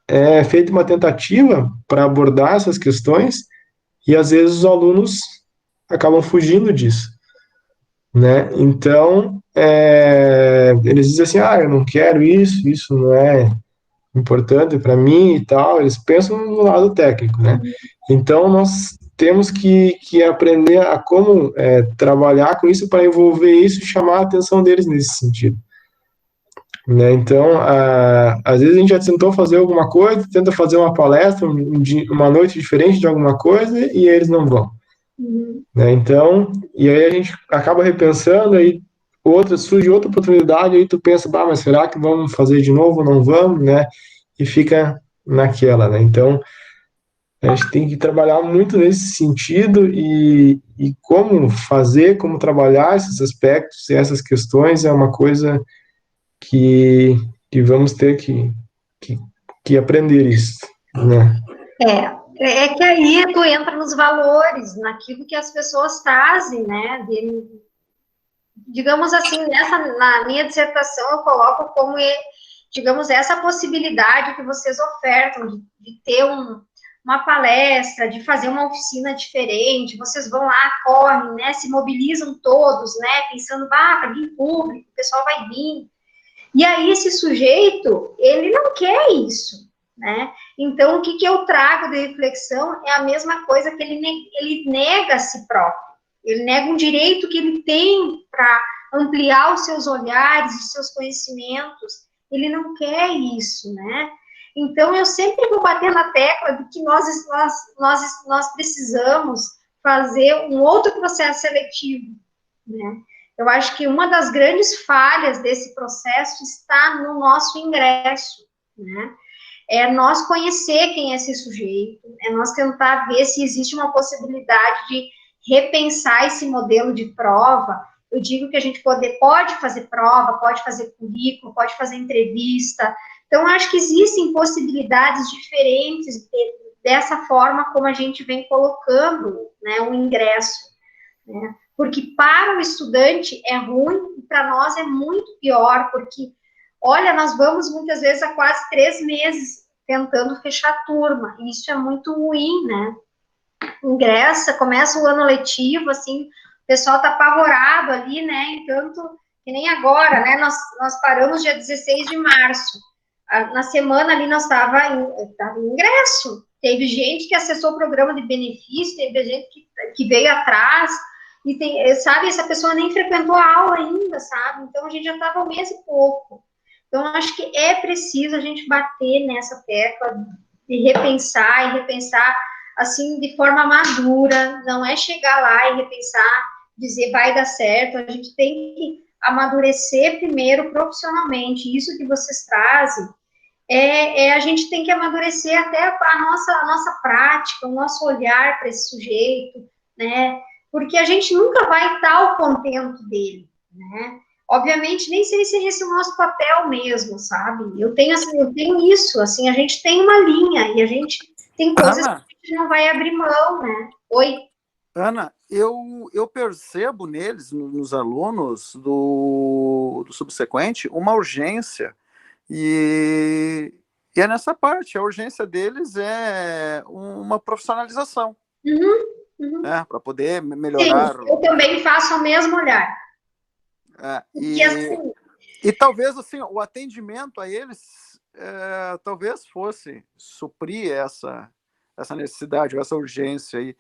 é feita uma tentativa para abordar essas questões e às vezes os alunos acabam fugindo disso, né? Então, eles dizem assim, eu não quero isso não é importante para mim e tal, eles pensam no lado técnico, né? Então, nós temos que aprender a como trabalhar com isso para envolver isso e chamar a atenção deles nesse sentido, né? Então, às vezes a gente já tentou fazer alguma coisa, tenta fazer uma palestra, uma noite diferente de alguma coisa e eles não vão. Né? Então, e aí a gente acaba repensando, aí surge outra oportunidade, aí tu pensa, mas será que vamos fazer de novo ou não vamos, né? E fica naquela, né? Então, a gente tem que trabalhar muito nesse sentido e como fazer, como trabalhar esses aspectos e essas questões é uma coisa que vamos ter que aprender isso, né? É que aí tu entra nos valores, naquilo que as pessoas trazem, né? Digamos assim, na minha dissertação eu coloco como, digamos, essa possibilidade que vocês ofertam de ter uma palestra, de fazer uma oficina diferente, vocês vão lá, correm, né, se mobilizam todos, né, pensando, vai vir público, o pessoal vai vir. E aí esse sujeito, ele não quer isso, né? Então, o que eu trago de reflexão é a mesma coisa que ele nega a si próprio. Ele nega um direito que ele tem para ampliar os seus olhares, os seus conhecimentos. Ele não quer isso, né? Então, eu sempre vou bater na tecla de que nós precisamos fazer um outro processo seletivo, né? Eu acho que uma das grandes falhas desse processo está no nosso ingresso, né? É nós conhecer quem é esse sujeito, é nós tentar ver se existe uma possibilidade de repensar esse modelo de prova. Eu digo que a gente pode fazer prova, pode fazer currículo, pode fazer entrevista. Então, acho que existem possibilidades diferentes dessa forma como a gente vem colocando, né, o ingresso, né? Porque para o estudante é ruim e para nós é muito pior, porque, olha, nós vamos muitas vezes há quase 3 meses tentando fechar a turma, e isso é muito ruim, né? Ingressa, começa o ano letivo, assim, o pessoal tá apavorado ali, né? Entanto, que nem agora, né? Nós paramos dia 16 de março. Na semana ali nós estava em ingresso. Teve gente que acessou o programa de benefício, teve gente que veio atrás, e sabe, essa pessoa nem frequentou a aula ainda, sabe? Então a gente já estava 1 mês e pouco. Então acho que é preciso a gente bater nessa tecla de repensar assim, de forma madura, não é chegar lá e repensar, dizer vai dar certo, a gente tem que amadurecer primeiro profissionalmente. Isso que vocês trazem, a gente tem que amadurecer até a nossa prática, o nosso olhar para esse sujeito, né? Porque a gente nunca vai estar ao contento dele, né? Obviamente, nem sei se esse é o nosso papel mesmo, sabe? Eu tenho isso, assim, a gente tem uma linha e a gente tem coisas Ana, que a gente não vai abrir mão, né? Oi? Ana, eu percebo neles, nos alunos do subsequente, uma urgência. E é nessa parte, a urgência deles é uma profissionalização, né, para poder melhorar. Sim, eu também faço o mesmo olhar. E assim, talvez assim, o atendimento a eles talvez fosse suprir essa necessidade, essa urgência aí.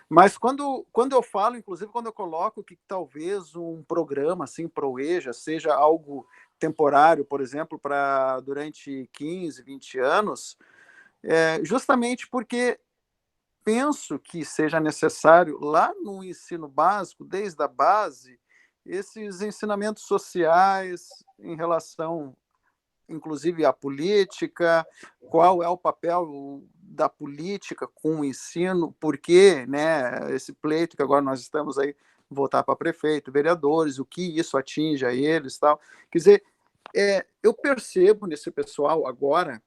Mas quando eu falo, inclusive quando eu coloco que talvez um programa assim para o EJA seja algo temporário, por exemplo, para durante 15, 20 anos, justamente porque penso que seja necessário lá no ensino básico, desde a base, esses ensinamentos sociais em relação, inclusive, à política, qual é o papel da política com o ensino, por que, né, esse pleito que agora nós estamos aí, voltar para prefeito, vereadores, o que isso atinge a eles, tal. Quer dizer, eu percebo nesse pessoal agora,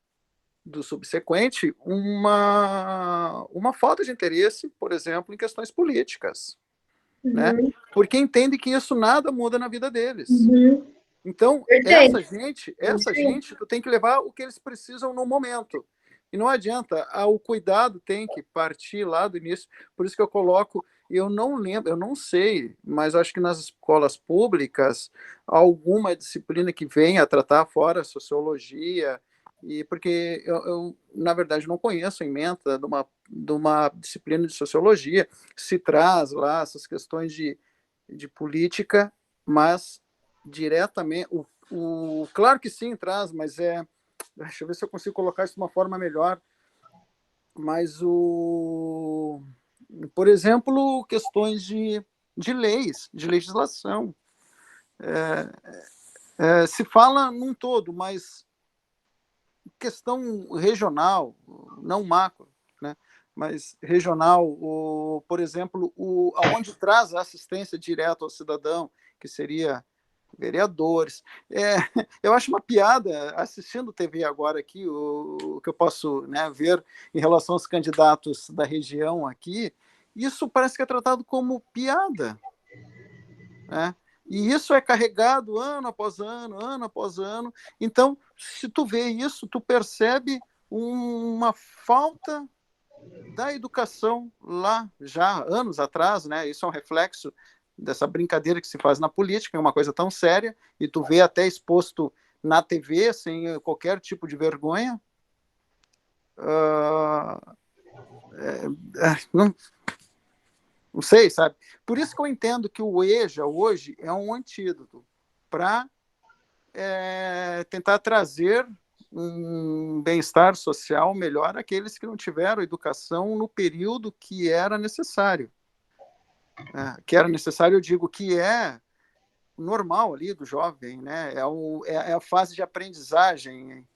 do subsequente, uma falta de interesse, por exemplo, em questões políticas, né? Porque entende que isso nada muda na vida deles. Então, essa gente, tu tem que levar o que eles precisam no momento. E não adianta, o cuidado tem que partir lá do início. Por isso que eu coloco, eu não lembro, eu não sei, mas acho que nas escolas públicas, alguma disciplina que venha a tratar fora a sociologia, e porque eu, na verdade, não conheço a ementa de uma disciplina de sociologia, se traz lá essas questões de política, mas diretamente, claro que sim, traz, mas deixa eu ver se eu consigo colocar isso de uma forma melhor, mas por exemplo, questões de leis, de legislação, se fala num todo, mas questão regional, não macro, né? Mas regional, por exemplo, aonde traz a assistência direta ao cidadão, que seria vereadores. Eu acho uma piada, assistindo TV agora aqui, o que eu posso, né, ver em relação aos candidatos da região aqui, isso parece que é tratado como piada, né? E isso é carregado ano após ano, ano após ano. Então, se tu vê isso, tu percebe uma falta da educação lá, já anos atrás, né? Isso é um reflexo dessa brincadeira que se faz na política, é uma coisa tão séria, e tu vê até exposto na TV, sem qualquer tipo de vergonha. Não, não sei, sabe? Por isso que eu entendo que o EJA hoje é um antídoto para tentar trazer um bem-estar social melhor àqueles que não tiveram educação no período que era necessário. Que era necessário, eu digo que é normal ali do jovem, né? É a fase de aprendizagem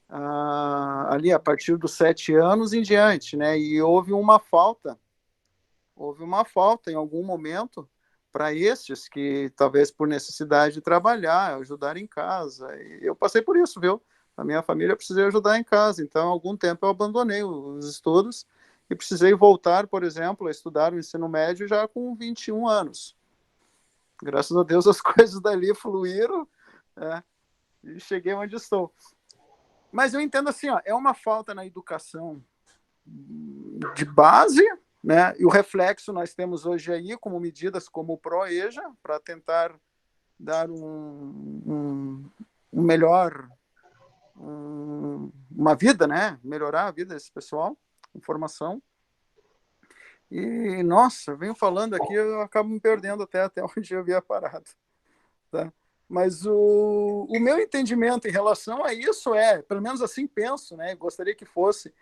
ali a partir dos 7 anos em diante, né? E houve uma falta em algum momento para estes que, talvez por necessidade de trabalhar, ajudar em casa. E eu passei por isso, viu? A minha família precisei ajudar em casa, então, há algum tempo eu abandonei os estudos e precisei voltar, por exemplo, a estudar o ensino médio já com 21 anos. Graças a Deus as coisas dali fluíram, e cheguei onde estou. Mas eu entendo assim, é uma falta na educação de base, né? E o reflexo nós temos hoje aí como medidas como o ProEja, para tentar dar uma vida, né? Melhorar a vida desse pessoal, informação. E, nossa, venho falando aqui, eu acabo me perdendo até onde eu havia parado. Tá? Mas o meu entendimento em relação a isso pelo menos assim penso, né? Gostaria que fosse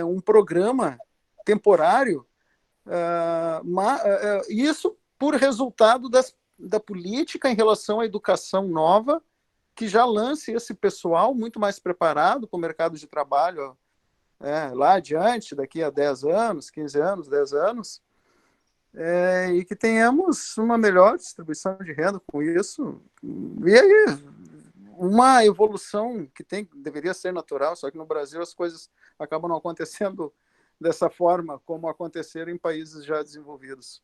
um programa temporário, isso por resultado da política em relação à educação nova, que já lance esse pessoal muito mais preparado para o mercado de trabalho lá adiante, daqui a 10 anos, 15 anos, 10 anos, e que tenhamos uma melhor distribuição de renda com isso. E aí, uma evolução que deveria ser natural, só que no Brasil as coisas acabam não acontecendo dessa forma como aconteceram em países já desenvolvidos.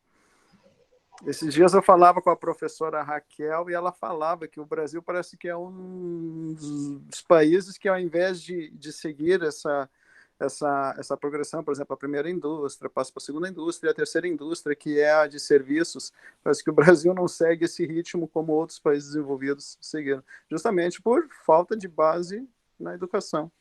Esses dias eu falava com a professora Raquel e ela falava que o Brasil parece que é um dos países que, ao invés de seguir essa progressão, por exemplo, a primeira indústria, passa para a segunda indústria, a terceira indústria, que é a de serviços, parece que o Brasil não segue esse ritmo como outros países desenvolvidos seguiram, justamente por falta de base na educação.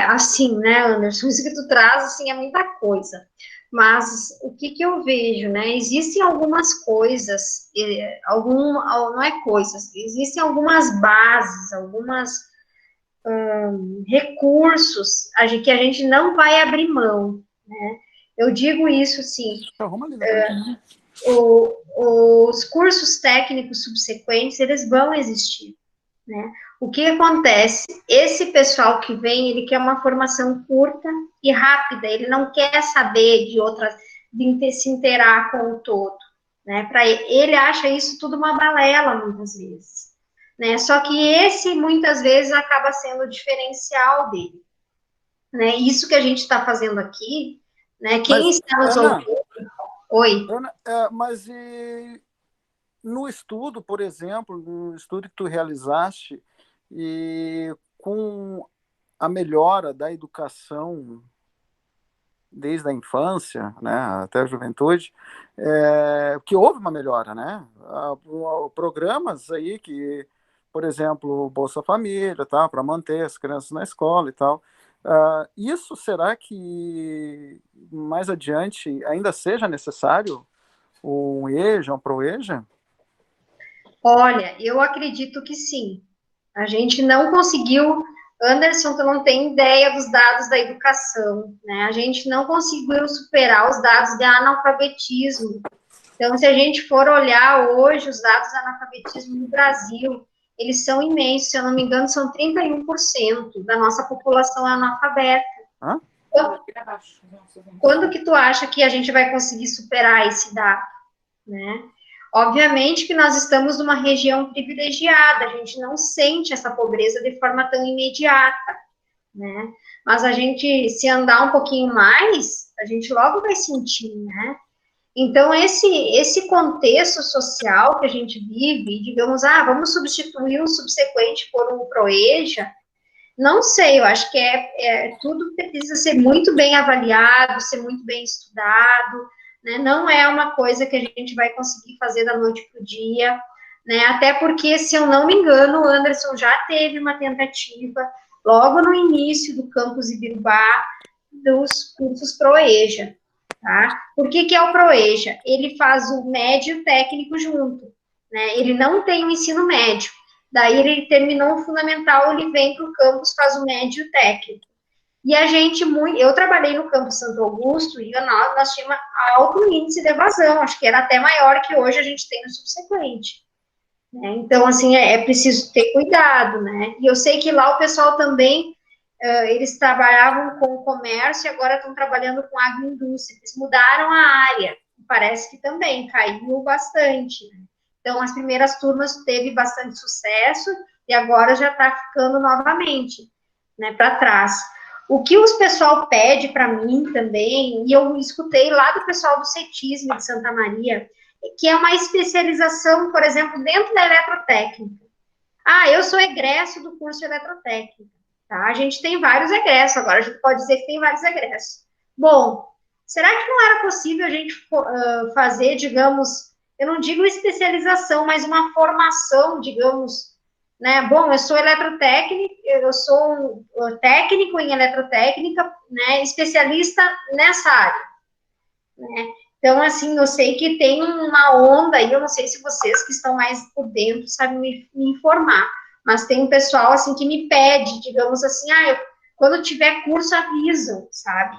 Assim, né, Anderson, isso que tu traz, assim, é muita coisa, mas o que eu vejo, né, existem algumas coisas, não é coisas, existem algumas bases, algumas recursos que a gente não vai abrir mão, né, eu digo isso, assim, os cursos técnicos subsequentes, eles vão existir, né? O que acontece? Esse pessoal que vem, ele quer uma formação curta e rápida, ele não quer saber de se inteirar com o todo, né? Ele acha isso tudo uma balela, muitas vezes, né? Só que esse, muitas vezes, acaba sendo o diferencial dele, né? Isso que a gente está fazendo aqui, né? Quem está nos ouvindo... Oi. Ana, mas no estudo, por exemplo, no estudo que tu realizaste, e com a melhora da educação desde a infância, né, até a juventude, que houve uma melhora, né? Programas aí que, por exemplo, Bolsa Família, tá, para manter as crianças na escola e tal. Isso será que mais adiante ainda seja necessário um EJA, um ProEJA? Olha, eu acredito que sim. A gente não conseguiu, Anderson, tu não tem ideia dos dados da educação, né? A gente não conseguiu superar os dados de analfabetismo. Então, se a gente for olhar hoje os dados de analfabetismo no Brasil, eles são imensos, se eu não me engano, são 31% da nossa população é analfabeta. Quando que tu acha que a gente vai conseguir superar esse dado, né? Obviamente que nós estamos numa região privilegiada, a gente não sente essa pobreza de forma tão imediata, né? Mas a gente, se andar um pouquinho mais, a gente logo vai sentir, né? Então, esse contexto social que a gente vive, digamos, vamos substituir o subsequente por um ProEJA, Não sei, eu acho que tudo precisa ser muito bem avaliado, ser muito bem estudado, né? Não é uma coisa que a gente vai conseguir fazer da noite para o dia, né? Até porque, se eu não me engano, o Anderson já teve uma tentativa logo no início do campus Ibirubá dos cursos ProEja, tá? Por que é o ProEja? Ele faz o médio técnico junto, né? Ele não tem o ensino médio. Daí ele terminou o fundamental, ele vem para o campus, faz o médio técnico. E a gente, eu trabalhei no campus Santo Augusto e nós tínhamos alto índice de evasão, acho que era até maior que hoje a gente tem no subsequente. Né? Então, assim, é preciso ter cuidado, né? E eu sei que lá o pessoal também, eles trabalhavam com comércio e agora estão trabalhando com agroindústria. Eles mudaram a área, parece que também caiu bastante, né? Então, as primeiras turmas teve bastante sucesso e agora já está ficando novamente, né, para trás. O que o pessoal pede para mim também, e eu escutei lá do pessoal do CETISM de Santa Maria, que é uma especialização, por exemplo, dentro da eletrotécnica. Ah, eu sou egresso do curso de eletrotécnica, tá? A gente tem vários egressos, agora a gente pode dizer que tem vários egressos. Bom, será que não era possível a gente fazer, digamos, eu não digo especialização, mas uma formação, digamos, né? Bom, eu sou eletrotécnico, eu sou técnico em eletrotécnica, né? Especialista nessa área, né? Então, assim, eu sei que tem uma onda aí, eu não sei se vocês que estão mais por dentro sabem me informar, mas tem um pessoal, assim, que me pede, digamos assim, quando tiver curso, avisam, sabe?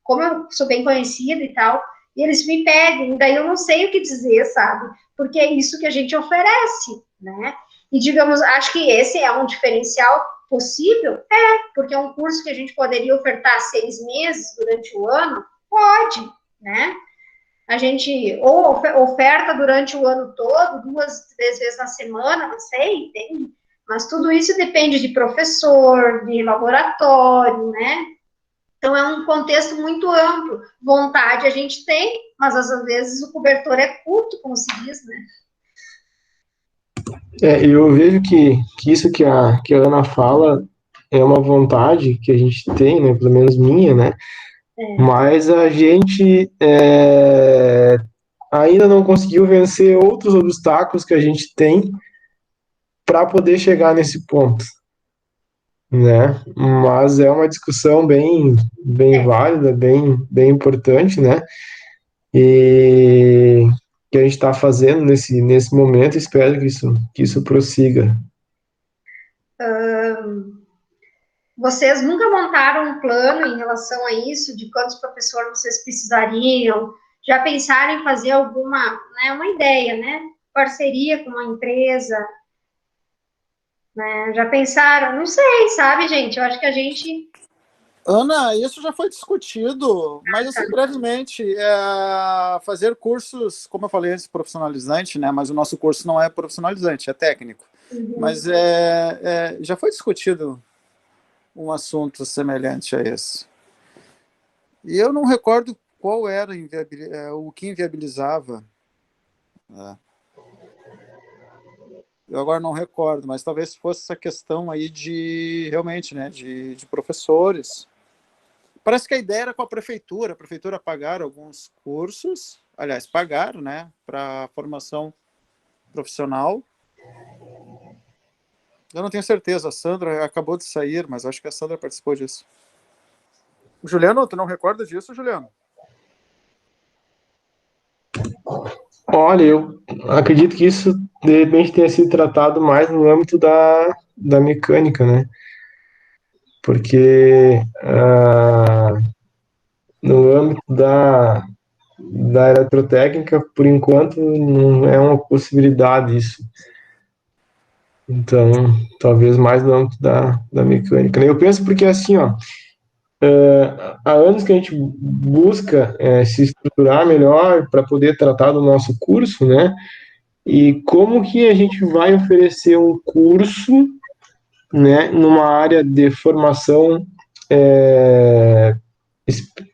Como eu sou bem conhecida e tal, e eles me pedem, daí eu não sei o que dizer, sabe? Porque é isso que a gente oferece, né? E, digamos, acho que esse é um diferencial possível? Porque é um curso que a gente poderia ofertar 6 meses durante o ano? Pode, né? A gente ou oferta durante o ano todo, 2, 3 vezes na semana, não sei, entende? Mas tudo isso depende de professor, de laboratório, né? Então, é um contexto muito amplo. Vontade a gente tem, mas às vezes o cobertor é curto, como se diz, né? Eu vejo que isso que a Ana fala é uma vontade que a gente tem, né, pelo menos minha, né, mas a gente ainda não conseguiu vencer outros obstáculos que a gente tem para poder chegar nesse ponto, né? Mas é uma discussão bem válida, bem importante, né? E que a gente está fazendo nesse momento, espero que isso prossiga. Vocês nunca montaram um plano em relação a isso, de quantos professores vocês precisariam? Já pensaram em fazer alguma, né, uma ideia, né? Parceria com uma empresa, né? Já pensaram? Não sei, sabe, gente? Eu acho que a gente... Ana, isso já foi discutido, mas assim, brevemente, fazer cursos, como eu falei antes, profissionalizante, né? Mas o nosso curso não é profissionalizante, é técnico. Uhum. Mas já foi discutido um assunto semelhante a esse. E eu não recordo qual era o que inviabilizava. Eu agora não recordo, mas talvez fosse essa questão aí realmente, né, de professores. Parece que a ideia era com a prefeitura pagar alguns cursos, aliás, pagaram, né, para formação profissional. Eu não tenho certeza, a Sandra acabou de sair, mas acho que a Sandra participou disso. Juliano, tu não recorda disso, Juliano? Olha, eu acredito que isso, de repente, tenha sido tratado mais no âmbito da mecânica, né? Porque no âmbito da eletrotécnica, por enquanto, não é uma possibilidade isso. Então, talvez mais no âmbito da mecânica. Eu penso porque, assim, ó, há anos que a gente busca se estruturar melhor para poder tratar do nosso curso, né? E como que a gente vai oferecer um curso, né, numa área de formação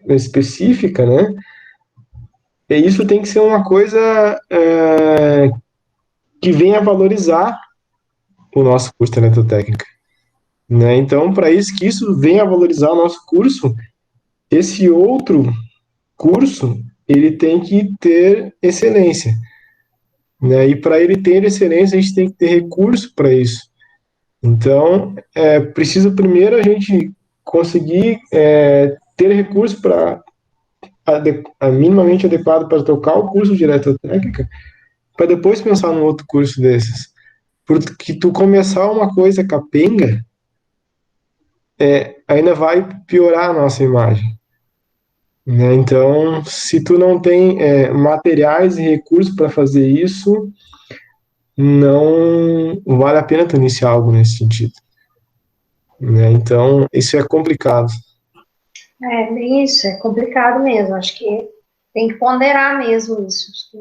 específica, né? E isso tem que ser uma coisa que venha valorizar o nosso curso de eletrotécnica. né? Então, para isso que isso venha a valorizar o nosso curso, esse outro curso, ele tem que ter excelência, né? E para ele ter excelência, a gente tem que ter recurso para isso. Então, precisa primeiro a gente conseguir ter recurso para minimamente adequado para tocar o curso de eletrotécnica, para depois pensar num outro curso desses. Porque tu começar uma coisa capenga, ainda vai piorar a nossa imagem, né? Então, se tu não tem materiais e recursos para fazer isso, não vale a pena tu iniciar algo nesse sentido, né? Então, isso é complicado. É bem isso, é complicado mesmo. Acho que tem que ponderar mesmo isso. Acho que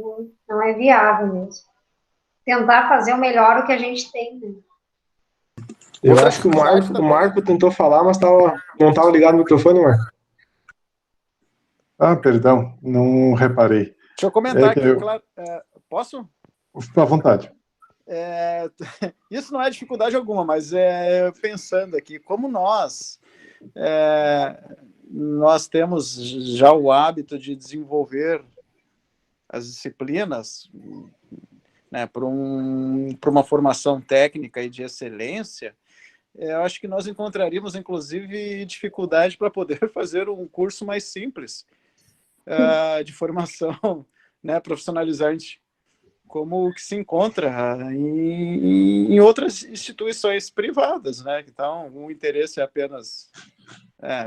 não é viável mesmo. Tentar fazer o melhor o que a gente tem, né? Eu Outra acho que o dificuldade Marco, o também. Marco tentou falar, mas não estava ligado no microfone, Marco. Ah, perdão, não reparei. Deixa eu comentar É que aqui, eu... claro. Posso? Fica à vontade. Isso não é dificuldade alguma, mas pensando aqui, como nós temos já o hábito de desenvolver as disciplinas, né, para uma formação técnica e de excelência, eu acho que nós encontraríamos, inclusive, dificuldade para poder fazer um curso mais simples de formação, né, profissionalizante, como o que se encontra em outras instituições privadas, né? Então, o interesse é apenas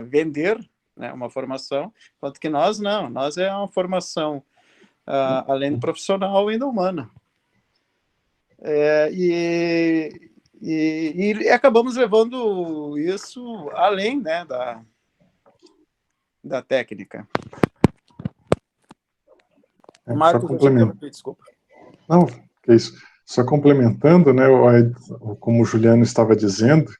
vender, né, uma formação, enquanto que nós não, nós é uma formação além do profissional, ainda humana. E acabamos levando isso além, né, da técnica. Marcos, eu te interrompi, desculpa. Não, que isso. Só complementando, né, como o Juliano estava dizendo,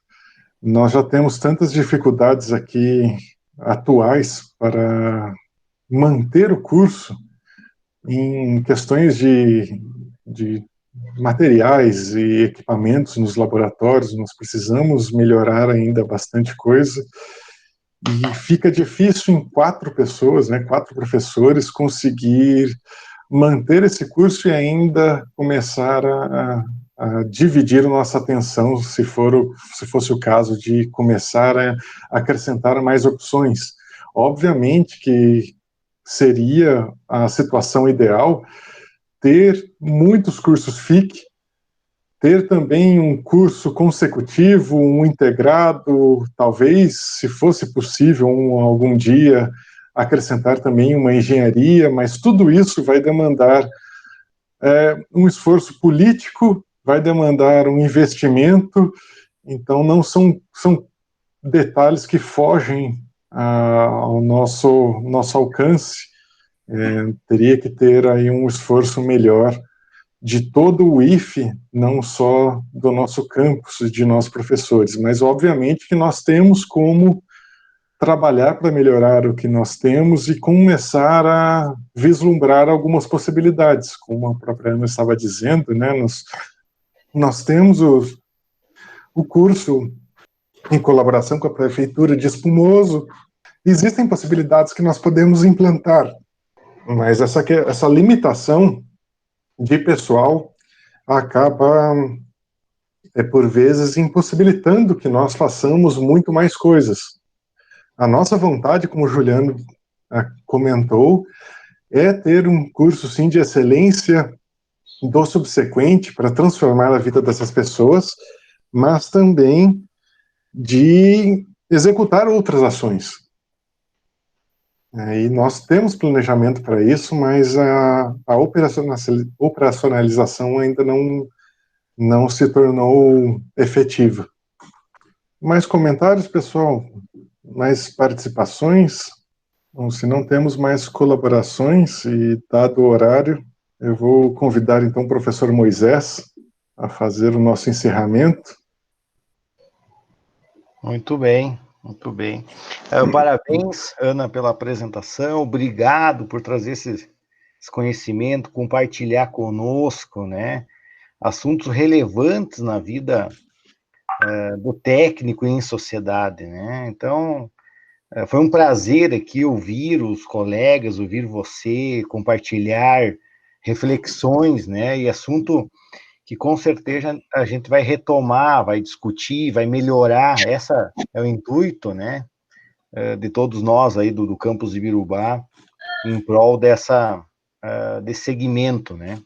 nós já temos tantas dificuldades aqui atuais para manter o curso em questões de materiais e equipamentos nos laboratórios. Nós precisamos melhorar ainda bastante coisa e fica difícil em 4 pessoas, né, 4 professores, conseguir manter esse curso e ainda começar a dividir nossa atenção, se fosse o caso de começar a acrescentar mais opções. Obviamente que seria a situação ideal ter muitos cursos FIC, ter também um curso consecutivo, um integrado, talvez, se fosse possível, algum dia acrescentar também uma engenharia, mas tudo isso vai demandar um esforço político, vai demandar um investimento, então não são detalhes que fogem ao nosso alcance. Teria que ter aí um esforço melhor de todo o IFE, não só do nosso campus, de nós professores, mas obviamente que nós temos como trabalhar para melhorar o que nós temos e começar a vislumbrar algumas possibilidades, como a própria Ana estava dizendo, né? Nós temos o curso em colaboração com a Prefeitura de Espumoso, existem possibilidades que nós podemos implantar, mas essa limitação de pessoal acaba, por vezes, impossibilitando que nós façamos muito mais coisas. A nossa vontade, como o Juliano comentou, é ter um curso, sim, de excelência do subsequente para transformar a vida dessas pessoas, mas também de executar outras ações. E nós temos planejamento para isso, mas a operacionalização ainda não se tornou efetiva. Mais comentários, pessoal? Mais participações? Bom, se não temos mais colaborações e dado o horário, eu vou convidar então o professor Moisés a fazer o nosso encerramento. Muito bem, muito bem. Parabéns, Ana, pela apresentação. Obrigado por trazer esse conhecimento, compartilhar conosco, né? Assuntos relevantes na vida do técnico em sociedade, né? Então, foi um prazer aqui ouvir os colegas, ouvir você, compartilhar reflexões, né? E assunto que com certeza a gente vai retomar, vai discutir, vai melhorar. Essa é o intuito, né? De todos nós aí do campus de Ibirubá, em prol desse segmento, né?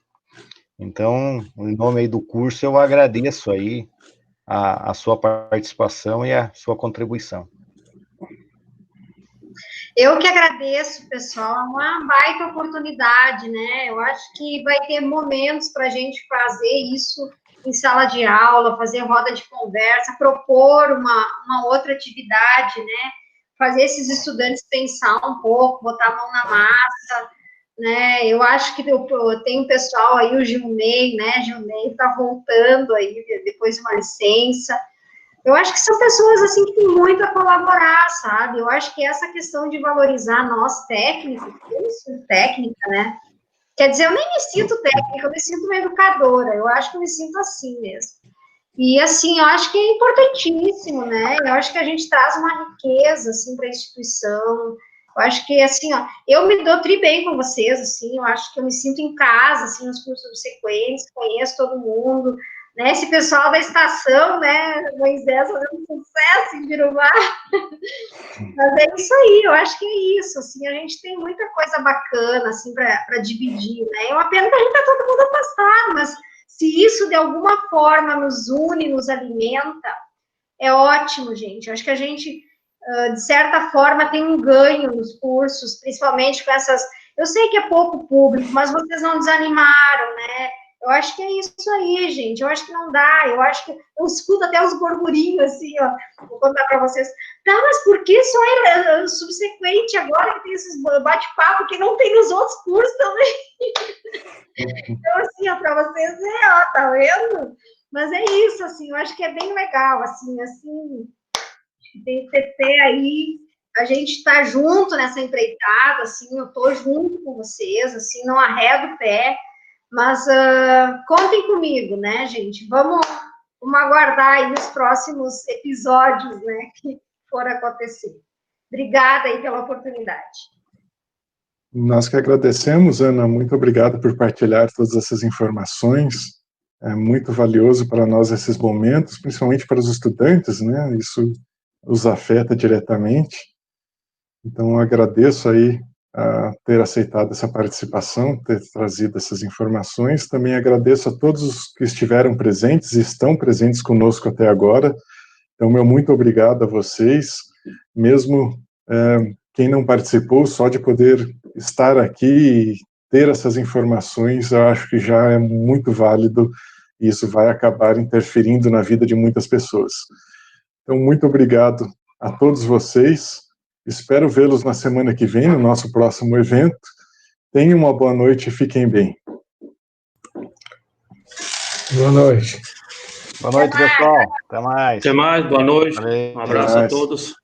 Então, em nome aí do curso, eu agradeço aí a sua participação e a sua contribuição. Eu que agradeço, pessoal, é uma baita oportunidade, né? Eu acho que vai ter momentos para a gente fazer isso em sala de aula, fazer roda de conversa, propor uma outra atividade, né? Fazer esses estudantes pensar um pouco, botar a mão na massa, né? Eu acho que eu tenho pessoal aí, o Gilney, né? Gilney está voltando aí depois de uma licença. Eu acho que são pessoas, assim, que têm muito a colaborar, sabe? Eu acho que essa questão de valorizar nós técnicos, eu me sinto técnica, né? Quer dizer, eu nem me sinto técnica, eu me sinto uma educadora, eu acho que eu me sinto assim mesmo. E, assim, eu acho que é importantíssimo, né? Eu acho que a gente traz uma riqueza, assim, para a instituição. Eu acho que, assim, ó, eu me dou tri bem com vocês, assim, eu acho que eu me sinto em casa, assim, nos cursos subsequentes, conheço todo mundo, né? Esse pessoal da estação, né? Moisés fazendo sucesso em Birubá. Mas é isso aí, eu acho que é isso, assim, a gente tem muita coisa bacana, assim, para dividir, né? É uma pena que a gente tá todo mundo afastado, mas se isso de alguma forma nos une, nos alimenta, é ótimo, gente. Eu acho que a gente, de certa forma, tem um ganho nos cursos, principalmente com essas... Eu sei que é pouco público, mas vocês não desanimaram, né? Eu acho que é isso aí, gente. Eu acho que não dá. Eu acho que... Eu escuto até os burburinhos, assim, ó. Vou contar para vocês. Tá, mas por que só subsequente agora que tem esses bate-papo que não tem nos outros cursos também? Então, assim, ó, para vocês, ó, tá vendo? Mas é isso, assim, eu acho que é bem legal, assim, tem que ter aí, a gente tá junto nessa empreitada, assim, eu tô junto com vocês, assim, não arredo o pé, mas contem comigo, né, gente? Vamos aguardar aí os próximos episódios, né, que for acontecer. Obrigada aí pela oportunidade. Nós que agradecemos, Ana, muito obrigado por partilhar todas essas informações. É muito valioso para nós esses momentos, principalmente para os estudantes, né? Isso os afeta diretamente. Então, agradeço aí a ter aceitado essa participação, ter trazido essas informações. Também agradeço a todos os que estiveram presentes e estão presentes conosco até agora. Então, meu muito obrigado a vocês, mesmo quem não participou, só de poder estar aqui e ter essas informações, eu acho que já é muito válido e isso vai acabar interferindo na vida de muitas pessoas. Então, muito obrigado a todos vocês. Espero vê-los na semana que vem, no nosso próximo evento. Tenham uma boa noite e fiquem bem. Boa noite. Boa noite, pessoal. Até mais. Até mais, boa noite. Valeu. Um abraço a todos.